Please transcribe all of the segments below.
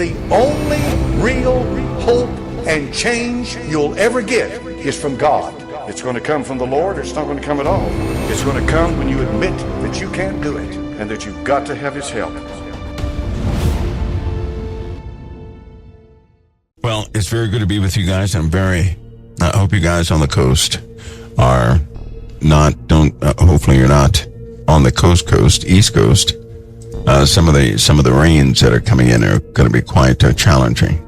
The only real hope and change you'll ever get is from God. It's going to come from the Lord, or it's not going to come at all. It's going to come when you admit that you can't do it and that you've got to have His help. Well, it's very good to be with you guys. I hope you guys on the coast are hopefully you're not on the coast, East Coast. Some of the rains that are coming in are going to be quite challenging.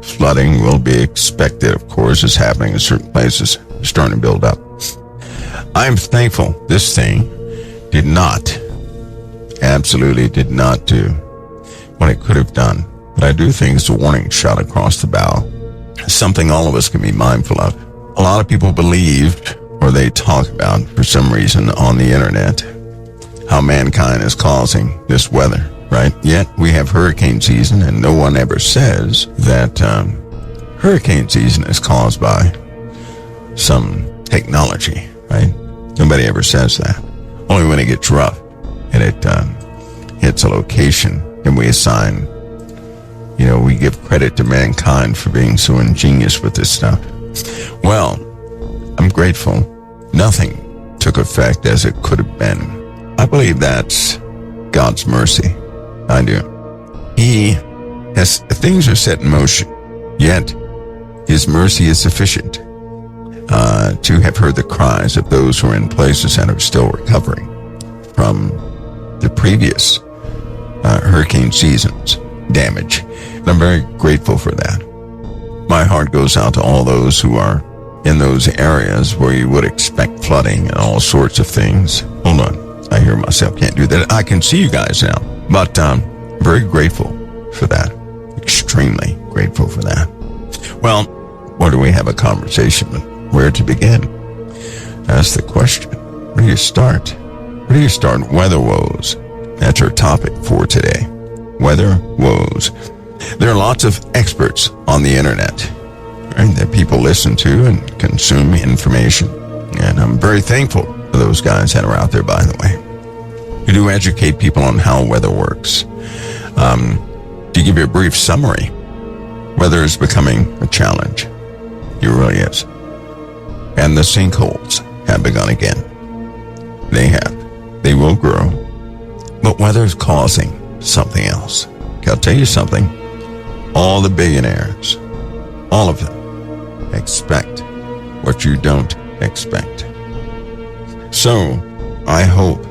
Flooding will be expected, of course, is happening in certain places, starting to build up. I'm thankful this thing absolutely did not do what it could have done. But I do think it's a warning shot across the bow. Something all of us can be mindful of. A lot of people believed, or they talk about for some reason on the internet, how mankind is causing this weather, right? Yet we have hurricane season, and no one ever says that hurricane season is caused by some technology, right? Nobody ever says that. Only when it gets rough and it hits a location, and we assign, we give credit to mankind for being so ingenious with this stuff. Well, I'm grateful nothing took effect as it could have been. I believe that's God's mercy. I do. Things are set in motion, yet His mercy is sufficient to have heard the cries of those who are in places and are still recovering from the previous hurricane season's damage. And I'm very grateful for that. My heart goes out to all those who are in those areas where you would expect flooding and all sorts of things. Hold on. I hear myself, can't do that. I can see you guys now. But I'm very grateful for that. Extremely grateful for that. Well, where do we have a conversation? Where to begin? That's the question. Where do you start? Weather woes. That's our topic for today. Weather woes. There are lots of experts on the internet, right, that people listen to and consume information. And I'm very thankful for those guys that are out there, by the way, who do educate people on how weather works. To give you a brief summary, weather is becoming a challenge. It really is. And the sinkholes have begun again. They have. They will grow. But weather is causing something else. I'll tell you something. All the billionaires, all of them, expect what you don't expect. So, I hope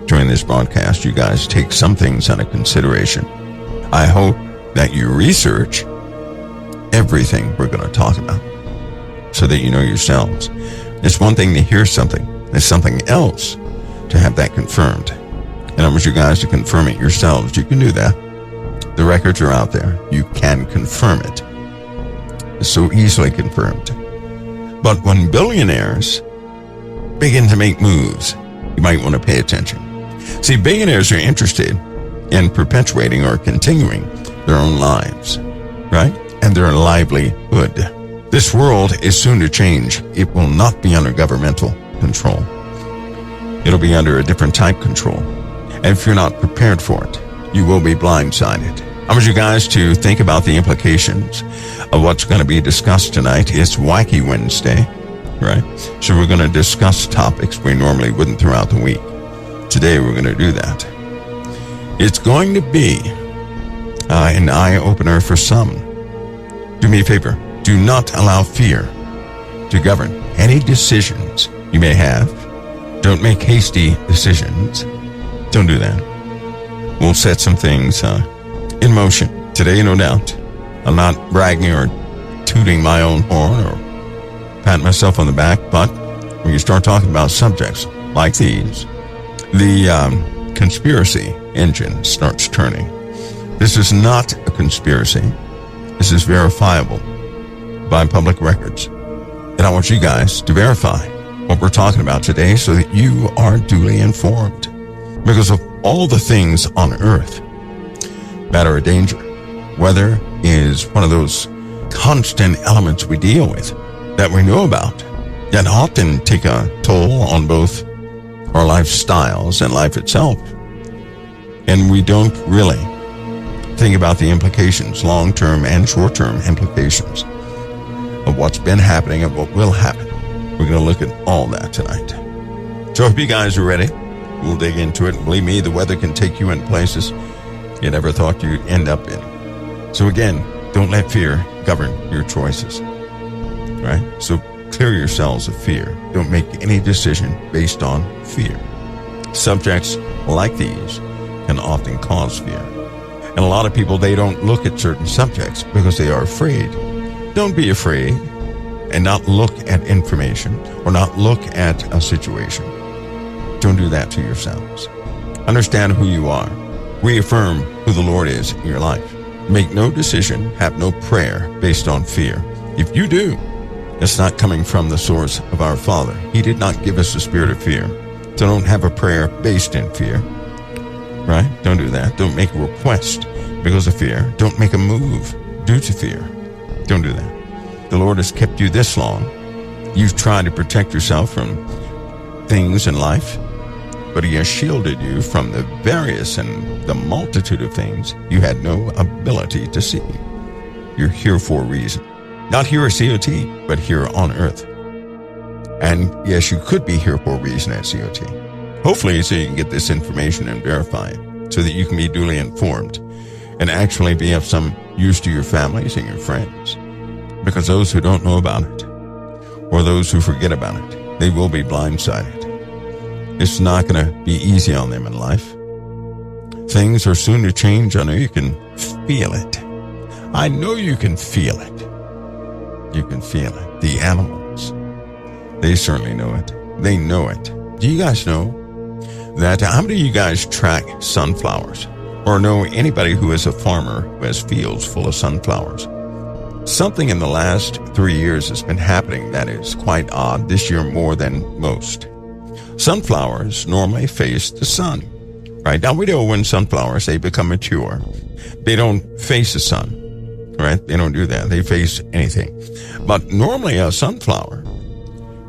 during this broadcast you guys take some things under consideration. I hope that you research everything we're going to talk about so that you know yourselves. It's one thing to hear something. It's something else to have that confirmed. And I want you guys to confirm it yourselves. You can do that. The records are out there. You can confirm it. It's so easily confirmed. But when billionaires begin to make moves, you might want to pay attention. See, billionaires are interested in perpetuating or continuing their own lives, right? And their livelihood. This world is soon to change. It will not be under governmental control. It'll be under a different type control. And if you're not prepared for it, you will be blindsided. I want you guys to think about the implications of what's going to be discussed tonight. It's Wacky Wednesday, right? So we're going to discuss topics we normally wouldn't throughout the week. Today we're going to do that. It's going to be an eye-opener for some. Do me a favor. Do not allow fear to govern any decisions you may have. Don't make hasty decisions. Don't do that. We'll set some things in motion today, no doubt. I'm not bragging or tooting my own horn or patting myself on the back, but when you start talking about subjects like these, the conspiracy engine starts turning. This is not a conspiracy. This is verifiable by public records. And I want you guys to verify what we're talking about today so that you are duly informed. Because of all the things on earth that are a danger, weather is one of those constant elements we deal with that we know about that often take a toll on both our lifestyles and life itself. And we don't really Think about the implications, long-term and short-term implications of what's been happening and what will happen. We're going to look at all that tonight. So I hope you guys are ready. We'll dig into it. Believe me, the weather can take you in places you never thought you'd end up in. So again, don't let fear govern your choices. Right? So clear yourselves of fear. Don't make any decision based on fear. Subjects like these can often cause fear. And a lot of people, they don't look at certain subjects because they are afraid. Don't be afraid and not look at information or not look at a situation. Don't do that to yourselves. Understand who you are. Reaffirm who the Lord is in your life. Make no decision, have no prayer based on fear. If you do, it's not coming from the source of our Father. He did not give us the spirit of fear. So don't have a prayer based in fear. Right? Don't do that. Don't make a request because of fear. Don't make a move due to fear. Don't do that. The Lord has kept you this long. You've tried to protect yourself from things in life, but He has shielded you from the various and the multitude of things you had no ability to see. You're here for a reason. Not here at COT, but here on earth. And yes, you could be here for a reason at COT. Hopefully so you can get this information and verify it so that you can be duly informed and actually be of some use to your families and your friends. Because those who don't know about it, or those who forget about it, they will be blindsided. It's not going to be easy on them in life. Things are soon to change. I know you can feel it. I know you can feel it. You can feel it. The animals, they certainly know it. They know it. Do you guys know that how many of you guys track sunflowers or know anybody who is a farmer who has fields full of sunflowers? Something in the last 3 years has been happening that is quite odd, this year more than most. Sunflowers normally face the sun, right? Now we know when sunflowers, they become mature, they don't face the sun, right? They don't do that. They face anything. But normally a sunflower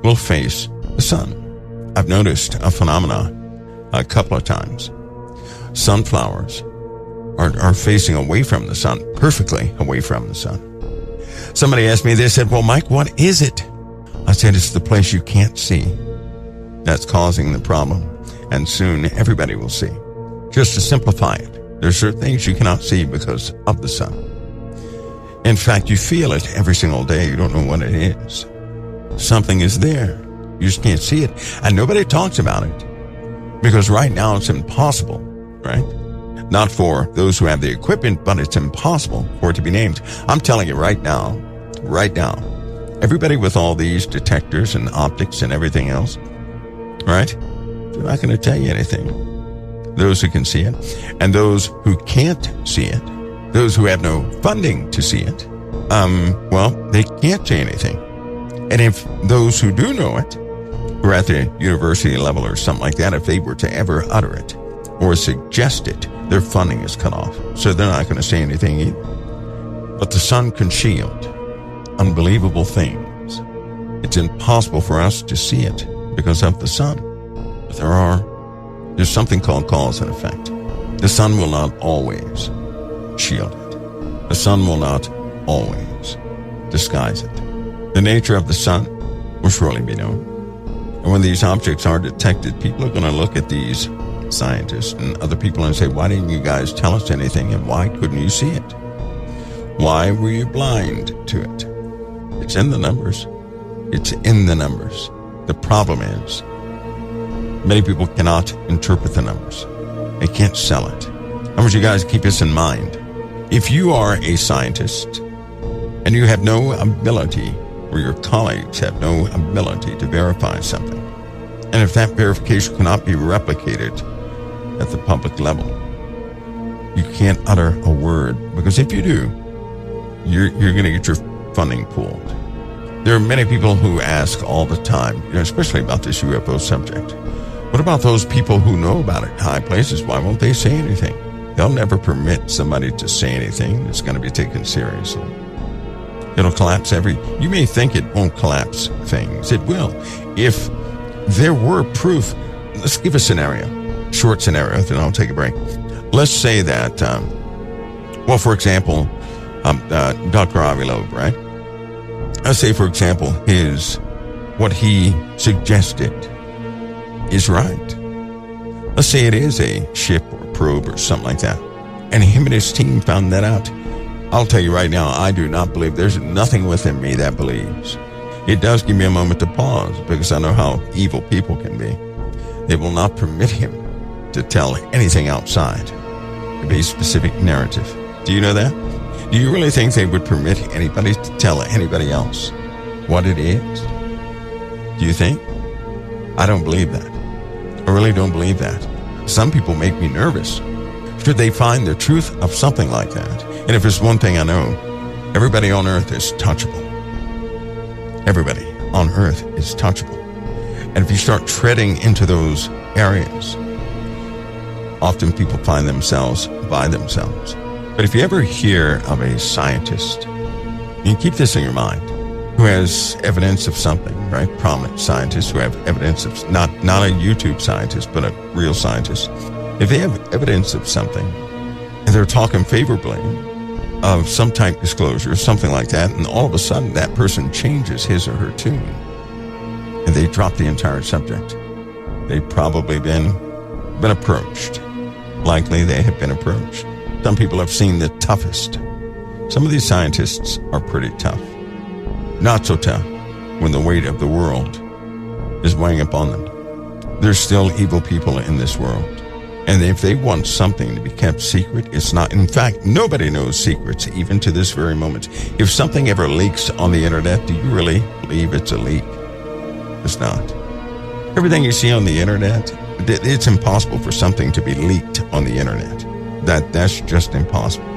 will face the sun. I've noticed a phenomena a couple of times. Sunflowers are facing away from the sun, perfectly away from the sun. Somebody asked me, they said, well, Mike, what is it? I said, it's the place you can't see that's causing the problem. And soon everybody will see. Just to simplify it, there's certain things you cannot see because of the sun. In fact, you feel it every single day. You don't know what it is. Something is there. You just can't see it. And nobody talks about it. Because right now it's impossible, right? Not for those who have the equipment, but it's impossible for it to be named. I'm telling you right now, everybody with all these detectors and optics and everything else, right? They're not going to tell you anything. Those who can see it and those who can't see it, those who have no funding to see it, well, they can't say anything. And if those who do know it, who are at the university level or something like that, if they were to ever utter it or suggest it, their funding is cut off. So they're not going to say anything either. But the sun can shield unbelievable things. It's impossible for us to see it because of the sun. But there's something called cause and effect. The sun will not always shield it. The sun will not always disguise it. The nature of the sun will surely be known. And when these objects are detected, people are going to look at these scientists and other people and say, why didn't you guys tell us anything, and why couldn't you see it? Why were you blind to it? It's in the numbers. It's in the numbers. The problem is, many people cannot interpret the numbers. They can't sell it. I want you guys to keep this in mind. If you are a scientist and you have no ability, or your colleagues have no ability to verify something, and if that verification cannot be replicated at the public level, you can't utter a word, because if you do, you're going to get your funding pulled. There are many people who ask all the time, especially about this UFO subject, what about those people who know about it in high places? Why won't they say anything? They'll never permit somebody to say anything that's going to be taken seriously. It'll collapse you may think it won't collapse things. It will. If there were proof, let's give a scenario, short scenario, then I'll take a break. Let's say that Well, for example, Dr. Avi Loeb, right? Let's say, for example, what he suggested is right. Let's say it is a ship or a probe or something like that, and him and his team found that out. I'll tell you right now, I do not believe. There's nothing within me that believes. It does give me a moment to pause, because I know how evil people can be. They will not permit him to tell anything outside of a specific narrative. Do you know that? Do you really think they would permit anybody to tell anybody else what it is? Do you think? I don't believe that. I really don't believe that. Some people make me nervous. Should they find the truth of something like that? And if there's one thing I know, everybody on earth is touchable. Everybody on earth is touchable. And if you start treading into those areas, often people find themselves by themselves. But if you ever hear of a scientist, you keep this in your mind, who has evidence of something, right? Prominent scientists who have evidence of, not a YouTube scientist, but a real scientist. If they have evidence of something, and they're talking favorably of some type disclosure, something like that, and all of a sudden that person changes his or her tune, and they drop the entire subject. They've probably been approached. Likely they have been approached. Some people have seen the toughest. Some of these scientists are pretty tough. Not so tough when the weight of the world is weighing upon them. There's still evil people in this world. And if they want something to be kept secret, it's not. In fact, nobody knows secrets, even to this very moment. If something ever leaks on the internet, do you really believe it's a leak? It's not. Everything you see on the internet, it's impossible for something to be leaked on the internet. That's just impossible.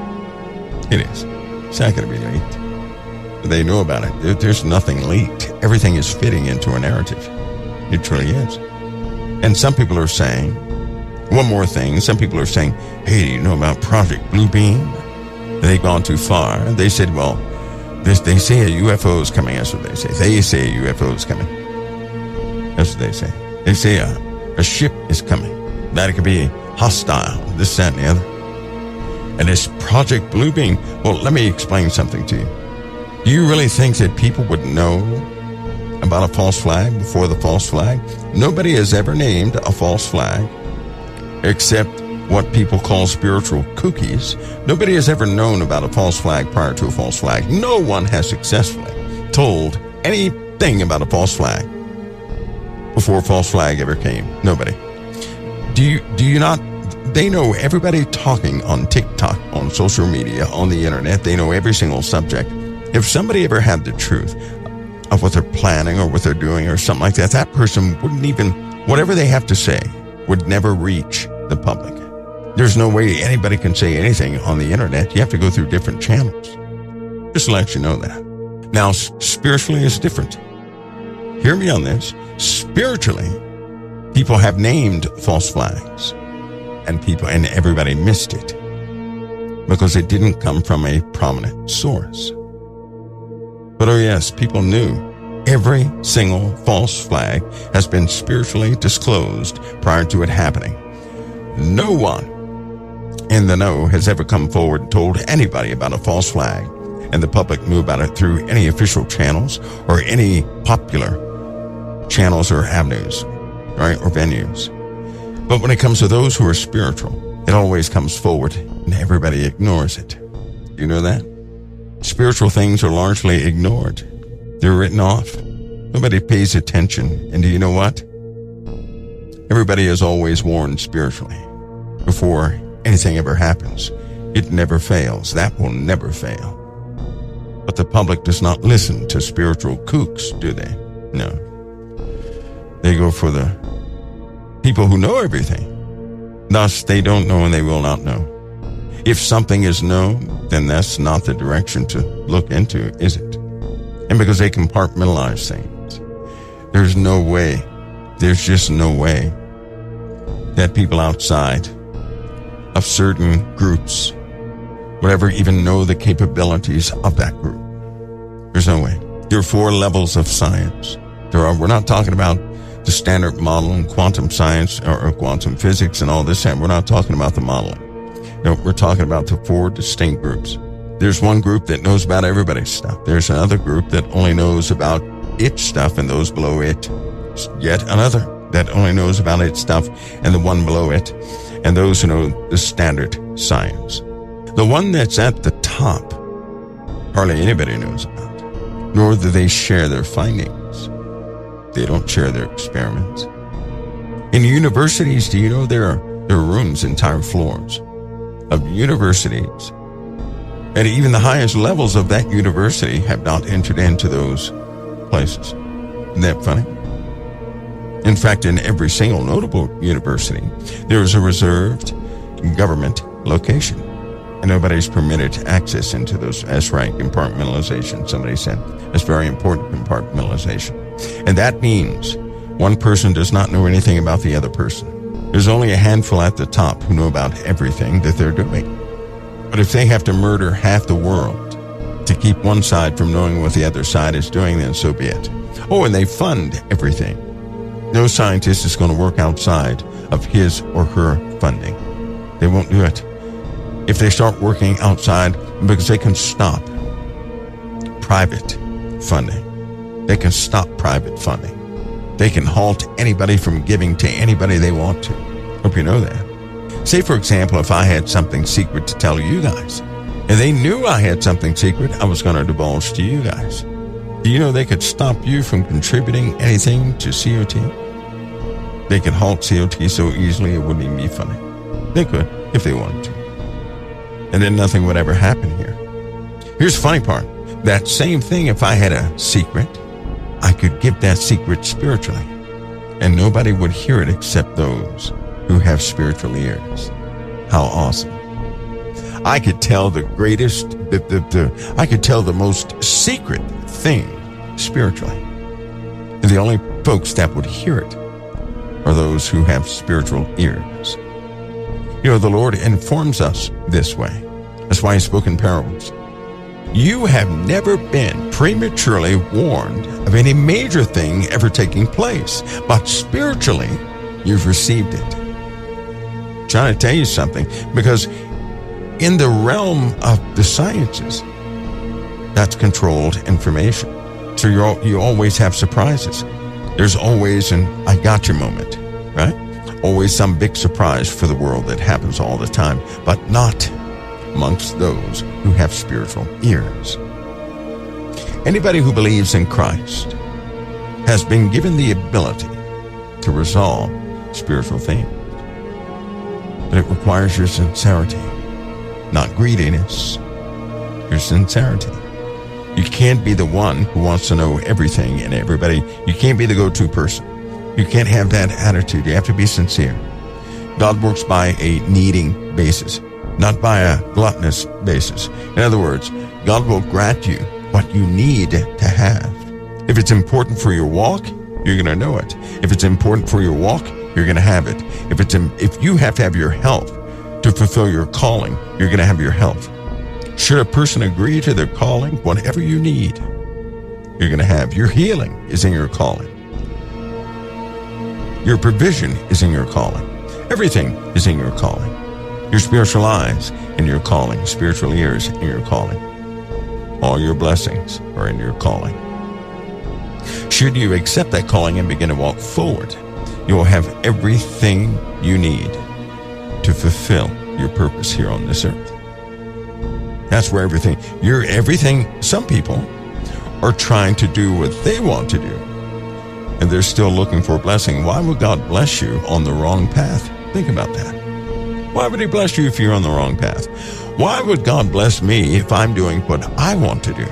It is. It's not going to be leaked. They know about it. There's nothing leaked. Everything is fitting into a narrative. It truly is. And some people are saying, one more thing, some people are saying, hey, do you know about Project Bluebeam? They've gone too far. And they said, well, they say a UFO is coming. That's what they say. They say a UFO is coming. That's what they say. They say a ship is coming. That it could be hostile, this, that, and the other. And this Project Bluebeam, well, let me explain something to you. Do you really think that people would know about a false flag before the false flag? Nobody has ever named a false flag except what people call spiritual kookies. Nobody has ever known about a false flag prior to a false flag. No one has successfully told anything about a false flag before a false flag ever came. Nobody. Do you not? They know everybody talking on TikTok, on social media, on the internet. They know every single subject. If somebody ever had the truth of what they're planning or what they're doing or something like that, that person wouldn't even, whatever they have to say, would never reach the public. There's no way anybody can say anything on the internet. You have to go through different channels. Just to let you know that. Now, spiritually is different. Hear me on this. Spiritually, people have named false flags, and everybody missed it because it didn't come from a prominent source. But oh yes, people knew every single false flag has been spiritually disclosed prior to it happening. No one in the know has ever come forward and told anybody about a false flag, and the public knew about it through any official channels or any popular channels or avenues, right, or venues. But when it comes to those who are spiritual, it always comes forward and everybody ignores it. You know that? Spiritual things are largely ignored. They're written off. Nobody pays attention. And do you know what? Everybody is always warned spiritually before anything ever happens. It never fails. That will never fail. But the public does not listen to spiritual kooks, do they? No. They go for the people who know everything. Thus, they don't know and they will not know. If something is known, then that's not the direction to look into, is it? And because they compartmentalize things, there's no way, there's just no way that people outside of certain groups would ever even know the capabilities of that group. There's no way. There are 4 levels of science. We're not talking about the standard model and quantum science or quantum physics and all this. We're not talking about the modeling. No, we're talking about the 4 distinct groups. There's one group that knows about everybody's stuff. There's another group that only knows about its stuff and those below it. Yet another that only knows about its stuff and the one below it, and those who know the standard science. The one that's at the top, hardly anybody knows about, nor do they share their findings. They don't share their experiments. In universities, do you know there are rooms, entire floors of universities, and even the highest levels of that university have not entered into those places. Isn't that funny? In fact, in every single notable university, there is a reserved government location, and nobody's permitted access into those. That's right, compartmentalization, somebody said. That's very important, compartmentalization. And that means one person does not know anything about the other person. There's only a handful at the top who know about everything that they're doing. But if they have to murder half the world to keep one side from knowing what the other side is doing, then so be it. Oh, and they fund everything. No scientist is going to work outside of his or her funding. They won't do it. If they start working outside, because they can stop private funding. They can stop private funding. They can halt anybody from giving to anybody they want to. Hope you know that. Say, for example, if I had something secret to tell you guys, and they knew I had something secret I was going to divulge to you guys. Do you know they could stop you from contributing anything to COT? They could halt COT so easily it wouldn't even be funny. They could, if they wanted to. And then nothing would ever happen here. Here's the funny part. That same thing, if I had a secret, I could give that secret spiritually, and nobody would hear it except those who have spiritual ears. How awesome. I could tell the greatest, I could tell the most secret thing spiritually. And the only folks that would hear it are those who have spiritual ears. You know, the Lord informs us this way. That's why he spoke in parables. You have never been prematurely warned of any major thing ever taking place, but spiritually, you've received it. I'm trying to tell you something, because in the realm of the sciences, that's controlled information. So you always have surprises. There's always an I got you moment, right? Always some big surprise for the world that happens all the time, but not amongst those who have spiritual ears. Anybody who believes in Christ has been given the ability to resolve spiritual things. But it requires your sincerity, not greediness, your sincerity. You can't be the one who wants to know everything and everybody. You can't be the go-to person. You can't have that attitude. You have to be sincere. God works by a needing basis, not by a gluttonous basis. In other words, God will grant you what you need to have. If it's important for your walk, you're going to know it. If it's important for your walk, you're going to have it. If you have to have your health to fulfill your calling, you're going to have your health. Should a person agree to their calling, whatever you need, you're going to have. Your healing is in your calling. Your provision is in your calling. Everything is in your calling. Your spiritual eyes in your calling. Spiritual ears in your calling. All your blessings are in your calling. Should you accept that calling and begin to walk forward, you will have everything you need to fulfill your purpose here on this earth. That's where everything, some people are trying to do what they want to do, and they're still looking for a blessing. Why would God bless you on the wrong path? Think about that. Why would he bless you if you're on the wrong path? Why would God bless me if I'm doing what I want to do?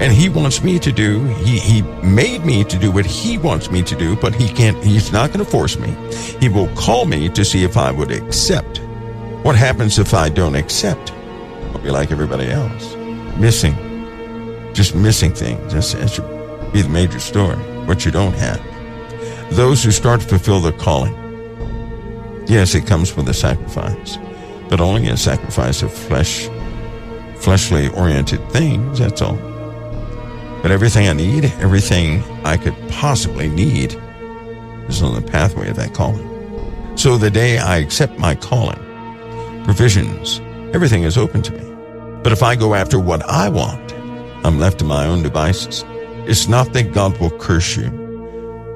And he wants me to do, he made me to do what he wants me to do, but he's not going to force me. He will call me to see if I would accept. What happens if I don't accept? I'll be like everybody else. Missing things. That should be the major story, what you don't have. Those who start to fulfill their calling, yes, it comes with a sacrifice, but only a sacrifice of fleshly oriented things, that's all. But everything I need, everything I could possibly need is on the pathway of that calling. So the day I accept my calling, provisions. Everything is open to me. But if I go after what I want, I'm left to my own devices. It's not that God will curse you,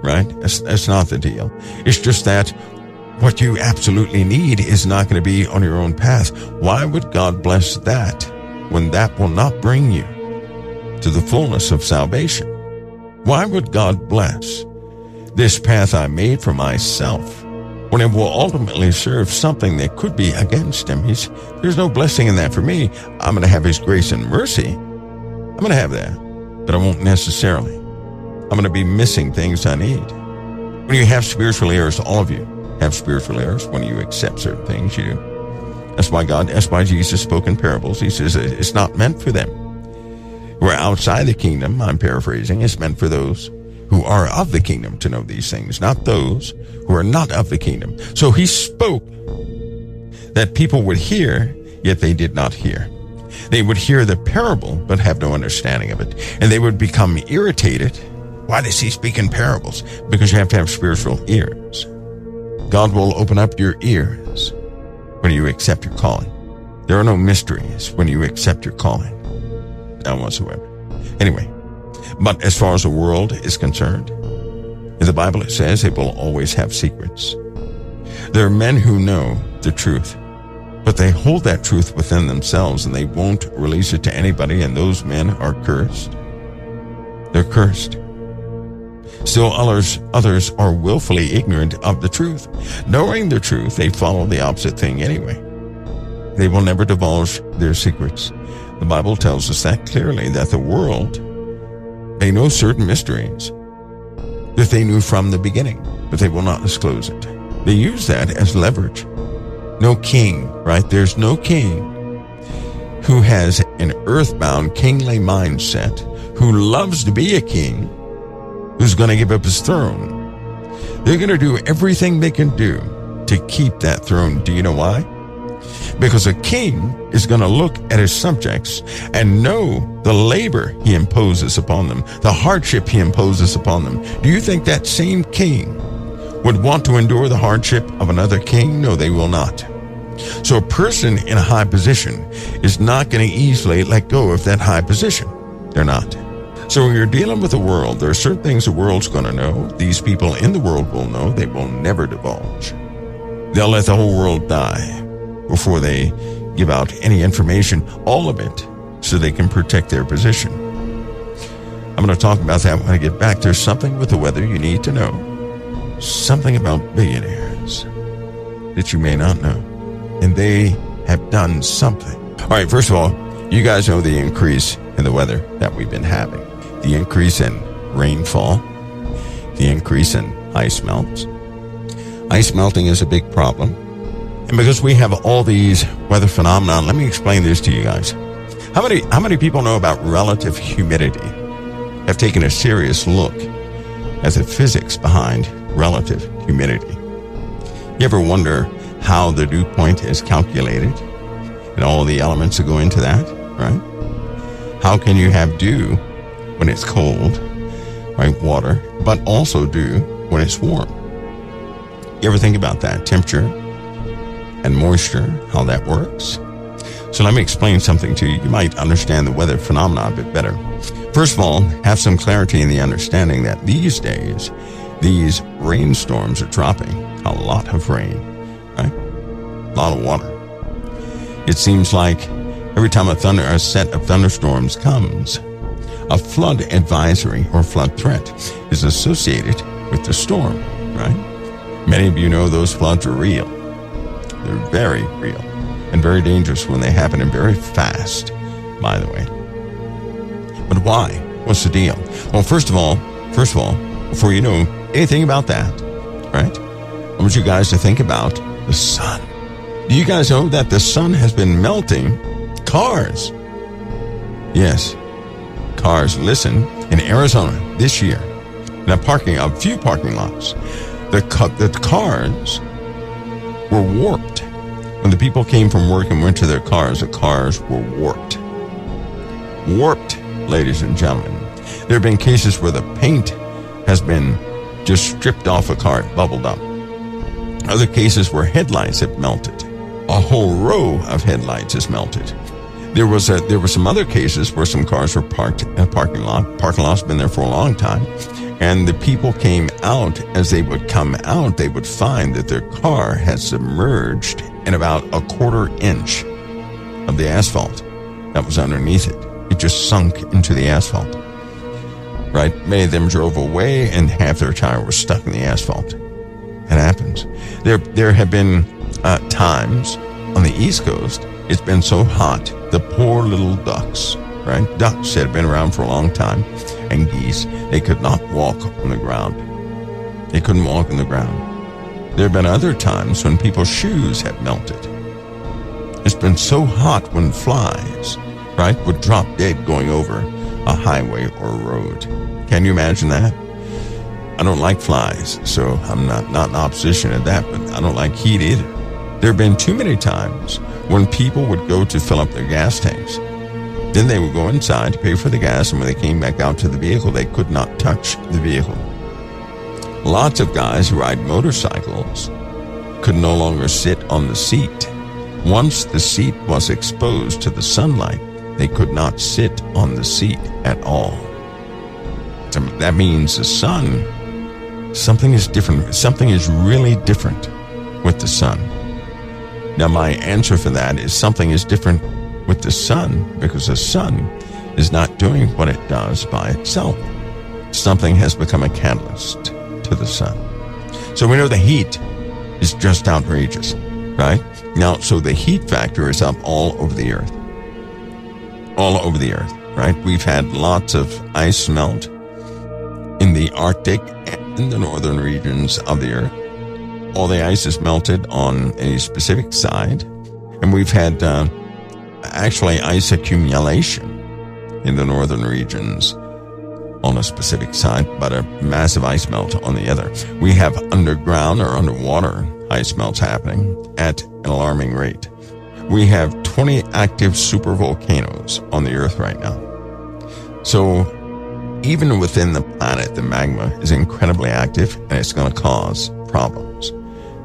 right? That's not the deal. It's just that what you absolutely need is not going to be on your own path. Why would God bless that when that will not bring you to the fullness of salvation? Why would God bless this path I made for myself when it will ultimately serve something that could be against him? There's no blessing in that for me. I'm going to have his grace and mercy. I'm going to have that, but I won't necessarily. I'm going to be missing things I need. When you have spiritual ears, all of you have spiritual ears. When you accept certain things, you do. That's why Jesus spoke in parables. He says it's not meant for them who are outside the kingdom. I'm paraphrasing. It's meant for those who are of the kingdom to know these things, not those who are not of the kingdom. So he spoke that people would hear, yet they did not hear. They would hear the parable, but have no understanding of it. And they would become irritated. Why does he speak in parables? Because you have to have spiritual ears. God will open up your ears when you accept your calling. There are no mysteries when you accept your calling. None whatsoever. Anyway, but as far as the world is concerned, in the Bible it says it will always have secrets. There are men who know the truth, but they hold that truth within themselves and they won't release it to anybody, and those men are cursed. They're cursed. Still others are willfully ignorant of the truth. Knowing the truth, they follow the opposite thing anyway. They will never divulge their secrets. The Bible tells us that clearly, that the world, they know certain mysteries that they knew from the beginning, but they will not disclose it. They use that as leverage. No king, right? There's no king who has an earthbound kingly mindset, who loves to be a king, who's going to give up his throne. They're going to do everything they can do to keep that throne. Do you know why? Because a king is going to look at his subjects and know the labor he imposes upon them, the hardship he imposes upon them. Do you think that same king would want to endure the hardship of another king? No, they will not. So a person in a high position is not going to easily let go of that high position. They're not. So when you're dealing with the world, there are certain things the world's going to know. These people in the world will know. They will never divulge. They'll let the whole world die before they give out any information, all of it, so they can protect their position. I'm going to talk about that when I get back. There's something with the weather you need to know. Something about billionaires that you may not know. And they have done something. All right, first of all, you guys know the increase in the weather that we've been having. The increase in rainfall, the increase in ice melts. Ice melting is a big problem. And because we have all these weather phenomena, let me explain this to you guys. How many people know about relative humidity? Have taken a serious look at the physics behind relative humidity. You ever wonder how the dew point is calculated and all the elements that go into that, right? How can you have dew when it's cold, right, water, but also dew when it's warm? You ever think about that? Temperature and moisture, how that works? So let me explain something to you. You might understand the weather phenomena a bit better. First of all, have some clarity in the understanding that these days, these rainstorms are dropping. A lot of rain, right? A lot of water. It seems like every time a set of thunderstorms comes, a flood advisory or flood threat is associated with the storm, right? Many of you know those floods are real. They're very real and very dangerous when they happen, and very fast, by the way. But why? What's the deal? Well, first of all, before you know anything about that, right, I want you guys to think about the sun. Do you guys know that the sun has been melting cars? Yes, cars. Listen, in Arizona this year, in a few parking lots, the cars were warped. When the people came from work and went to their cars, the cars were warped. Warped, ladies and gentlemen. There have been cases where the paint has been just stripped off a car, bubbled up. Other cases where headlights have melted. a whole row of headlights is melted. There were some other cases where some cars were parked in a parking lot. Parking lot's been there for a long time. And the people came out. As they would come out, they would find that their car had submerged in about a 1/4 inch of the asphalt that was underneath it. It just sunk into the asphalt. Right? Many of them drove away and half their tire was stuck in the asphalt. It happens. There have been times on the East Coast, it's been so hot, the poor little ducks, right? Ducks that have been around for a long time, and geese, they could not walk on the ground. They couldn't walk on the ground. There have been other times when people's shoes have melted. It's been so hot when flies, right, would drop dead going over a highway or a road. Can you imagine that? I don't like flies, so I'm not in opposition to that, but I don't like heat either. There have been too many times when people would go to fill up their gas tanks. Then they would go inside to pay for the gas, and when they came back out to the vehicle, they could not touch the vehicle. Lots of guys who ride motorcycles could no longer sit on the seat. Once the seat was exposed to the sunlight, they could not sit on the seat at all. So that means the sun, something is different. Something is really different with the sun. Now, my answer for that is something is different with the sun because the sun is not doing what it does by itself. Something has become a catalyst to the sun. So we know the heat is just outrageous, right? Now, so the heat factor is up all over the earth. All over the earth, right? We've had lots of ice melt in the Arctic and in the northern regions of the earth. All the ice is melted on a specific side, and we've had actually ice accumulation in the northern regions on a specific side, but a massive ice melt on the other. We have underground or underwater ice melts happening at an alarming rate. We have 20 active supervolcanoes on the earth right now. So even within the planet, the magma is incredibly active, and it's going to cause problems,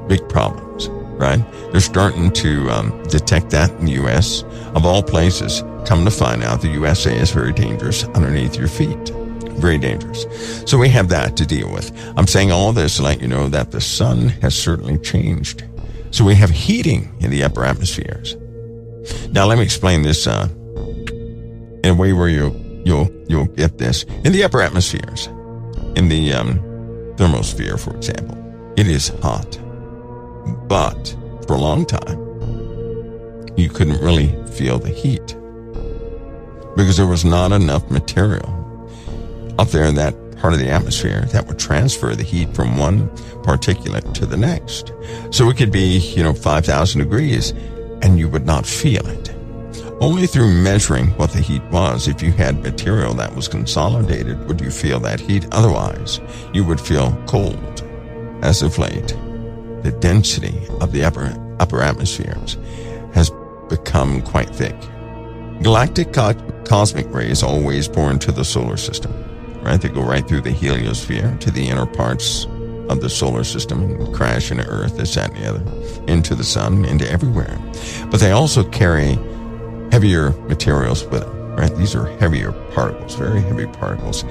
big problems, right? They're starting to detect that in the U.S. Of all places, come to find out the USA is very dangerous underneath your feet. Very dangerous. So we have that to deal with. I'm saying all this to let you know that the sun has certainly changed. So we have heating in the upper atmospheres. Now let me explain this in a way where you'll get this. In the upper atmospheres, in the thermosphere, for example, it is hot. But for a long time, you couldn't really feel the heat because there was not enough material up there in that part of the atmosphere that would transfer the heat from one particulate to the next. So it could be, 5,000 degrees and you would not feel it. Only through measuring what the heat was, if you had material that was consolidated, would you feel that heat. Otherwise, you would feel cold. As of late, the density of the upper atmospheres has become quite thick. Galactic cosmic rays always pour into the solar system, right? They go right through the heliosphere to the inner parts of the solar system and crash into Earth, this, that, and the other, into the sun, into everywhere. But they also carry heavier materials with them, right? These are heavier particles, very heavy particles.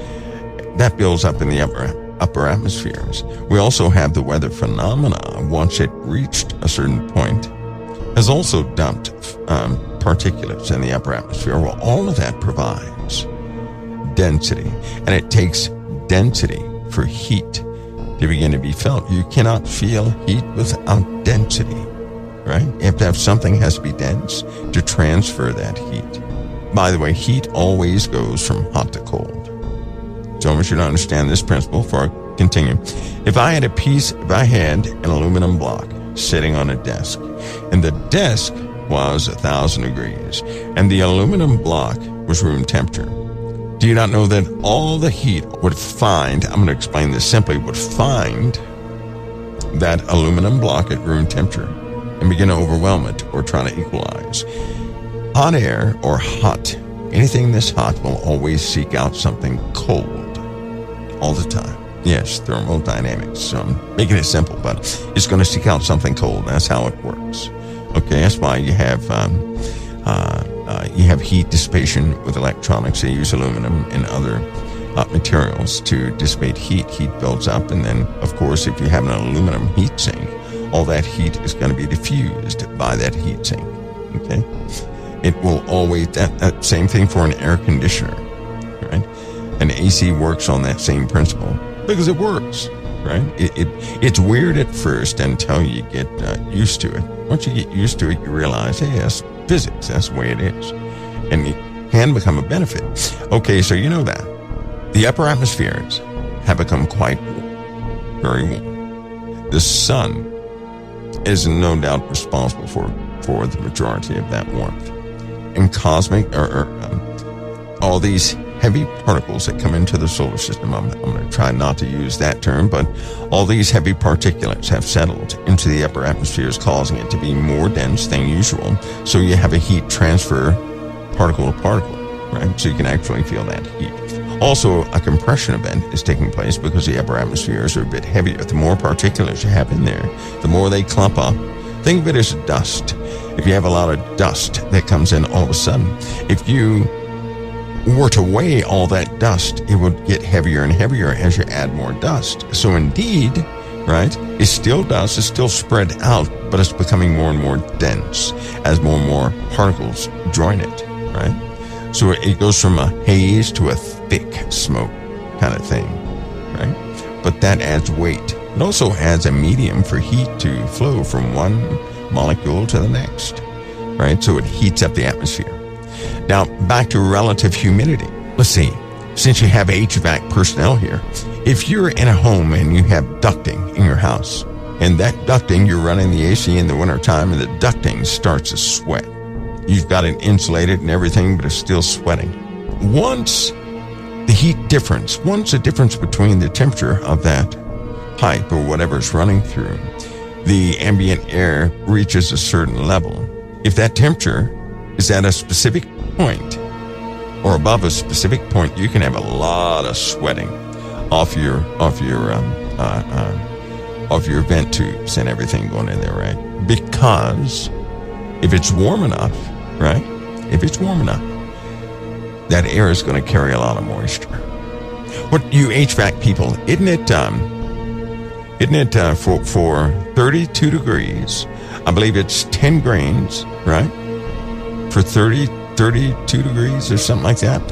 That builds up in the upper atmospheres. We also have the weather phenomena, once it reached a certain point, has also dumped particulates in the upper atmosphere. Well, all of that provides density, and it takes density for heat to begin to be felt. You cannot feel heat without density, right? You have to have something has to be dense to transfer that heat. By the way, heat always goes from hot to cold. So I want you to understand this principle before I continue. If I had an aluminum block sitting on a desk, and the desk was 1,000 degrees, and the aluminum block was room temperature, do you not know that all the heat would find, I'm going to explain this simply, would find that aluminum block at room temperature and begin to overwhelm it or try to equalize? Hot air or hot, anything this hot will always seek out something cold all the time. Yes, thermodynamics. So I'm making it simple, but it's going to seek out something cold. That's how it works. Okay, that's why you have heat dissipation with electronics. They use aluminum and other materials to dissipate heat. Heat builds up, and then, of course, if you have an aluminum heat sink, all that heat is going to be diffused by that heat sink. Okay, it will always that same thing for an air conditioner, right? An AC works on that same principle because it works, right? It's weird at first until you get used to it. Once you get used to it, you realize, hey, that's physics. That's the way it is, and it can become a benefit. Okay, so you know that the upper atmospheres have become quite warm, very warm. The sun is no doubt responsible for the majority of that warmth. And cosmic, all these heavy particles that come into the solar system, I'm going to try not to use that term, but all these heavy particulates have settled into the upper atmospheres, causing it to be more dense than usual. So you have a heat transfer particle to particle, right? So you can actually feel that heat. Also, a compression event is taking place because the upper atmospheres are a bit heavier. The more particulates you have in there, the more they clump up. Think of it as dust. If you have a lot of dust that comes in all of a sudden, if you were to weigh all that dust, it would get heavier and heavier as you add more dust. So indeed, right, it's still dust, it's still spread out, but it's becoming more and more dense as more and more particles join it, right? So it goes from a haze to a thick smoke kind of thing, right? But that adds weight. It also adds a medium for heat to flow from one molecule to the next, right? So it heats up the atmosphere. Now, back to relative humidity. Let's see, since you have HVAC personnel here, if you're in a home and you have ducting in your house, and that ducting, you're running the AC in the wintertime, and the ducting starts to sweat. You've got it insulated and everything, but it's still sweating. Once the difference between the temperature of that pipe or whatever's running through the ambient air reaches a certain level, if that temperature is at a specific point or above a specific point, you can have a lot of sweating off your vent tubes and everything going in there, right? Because if it's warm enough, right? If it's warm enough, that air is going to carry a lot of moisture. What you HVAC people, isn't it for 32 degrees, I believe it's 10 grains, right? For 32 degrees or something like that.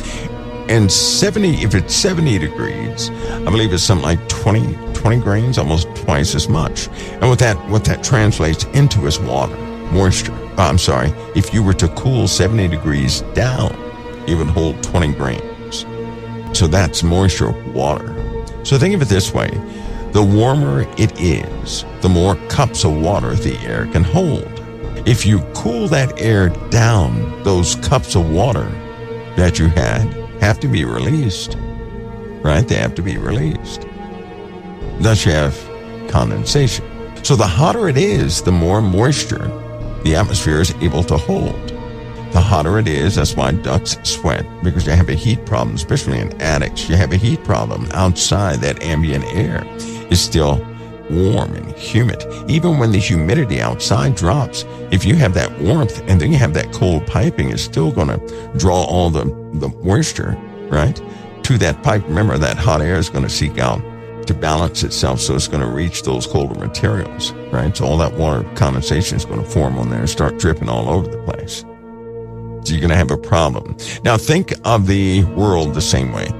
And if it's 70 degrees, I believe it's something like 20 grains, almost twice as much. And what that translates into is water, moisture. If you were to cool 70 degrees down, it would hold 20 grains. So that's moisture, water. So think of it this way. The warmer it is, the more cups of water the air can hold. If you cool that air down, those cups of water that you had have to be released, right? They have to be released. Thus you have condensation. So the hotter it is, the more moisture the atmosphere is able to hold. The hotter it is, that's why ducts sweat, because you have a heat problem, especially in attics. You have a heat problem outside. That ambient air is still warm and humid. Even when the humidity outside drops, if you have that warmth and then you have that cold piping, it's still going to draw all the moisture, right, to that pipe. Remember, that hot air is going to seek out to balance itself, so it's going to reach those colder materials, right? So all that water condensation is going to form on there and start dripping all over the place. So you're going to have a problem. Now think of the world the same way.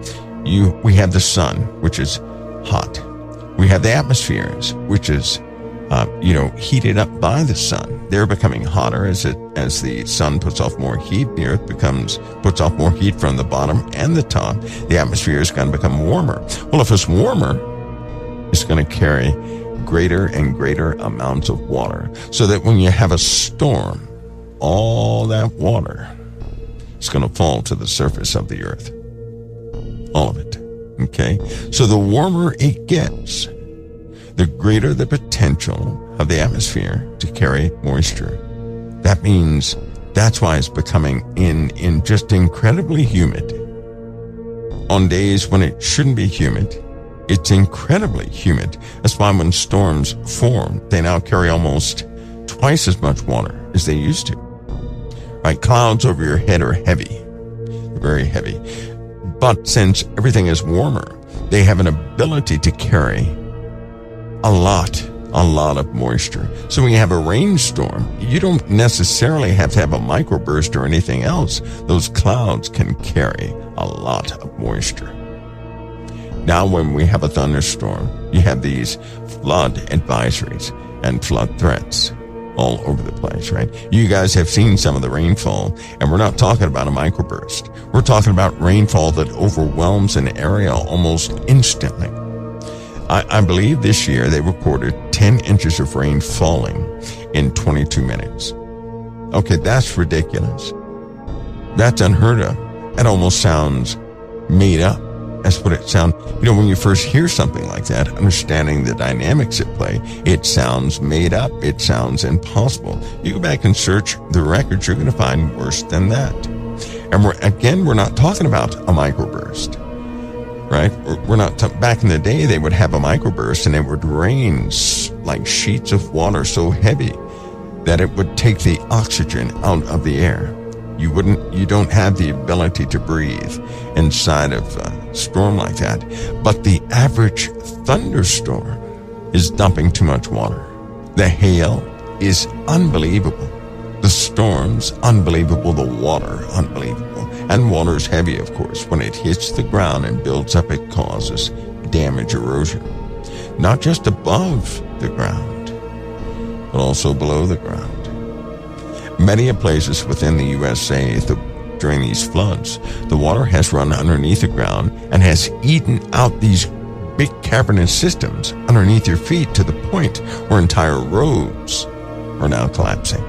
We have the sun, which is hot. We have the atmospheres, which is, heated up by the sun. They're becoming hotter as the sun puts off more heat. The earth puts off more heat from the bottom and the top. The atmosphere is going to become warmer. Well, if it's warmer, it's going to carry greater and greater amounts of water, so that when you have a storm, all that water is going to fall to the surface of the earth. All of it. Okay? So the warmer it gets, the greater the potential of the atmosphere to carry moisture. That means that's why it's becoming just incredibly humid. On days when it shouldn't be humid, it's incredibly humid. That's why when storms form, they now carry almost twice as much water. as they used to. Right? Clouds over your head are heavy, very heavy. But since everything is warmer, they have an ability to carry a lot of moisture. So when you have a rainstorm, you don't necessarily have to have a microburst or anything else. Those clouds can carry a lot of moisture. Now when we have a thunderstorm, you have these flood advisories and flood threats all over the place, right? You guys have seen some of the rainfall, and we're not talking about a microburst. We're talking about rainfall that overwhelms an area almost instantly. I believe this year they recorded 10 inches of rain falling in 22 minutes. Okay, that's ridiculous. That's unheard of. That almost sounds made up. That's what it sounds. When you first hear something like that, understanding the dynamics at play, it sounds made up. It sounds impossible. You go back and search the records, you're going to find worse than that. And we're not talking about a microburst, right? We're not back in the day, they would have a microburst and it would rain like sheets of water so heavy that it would take the oxygen out of the air. You don't have the ability to breathe inside of a storm like that. But the average thunderstorm is dumping too much water. The hail is unbelievable. The storms, unbelievable. The water, unbelievable. And water's heavy, of course. When it hits the ground and builds up, it causes damage, erosion. Not just above the ground, but also below the ground. Many places within the USA during these floods, the water has run underneath the ground and has eaten out these big cavernous systems underneath your feet to the point where entire roads are now collapsing.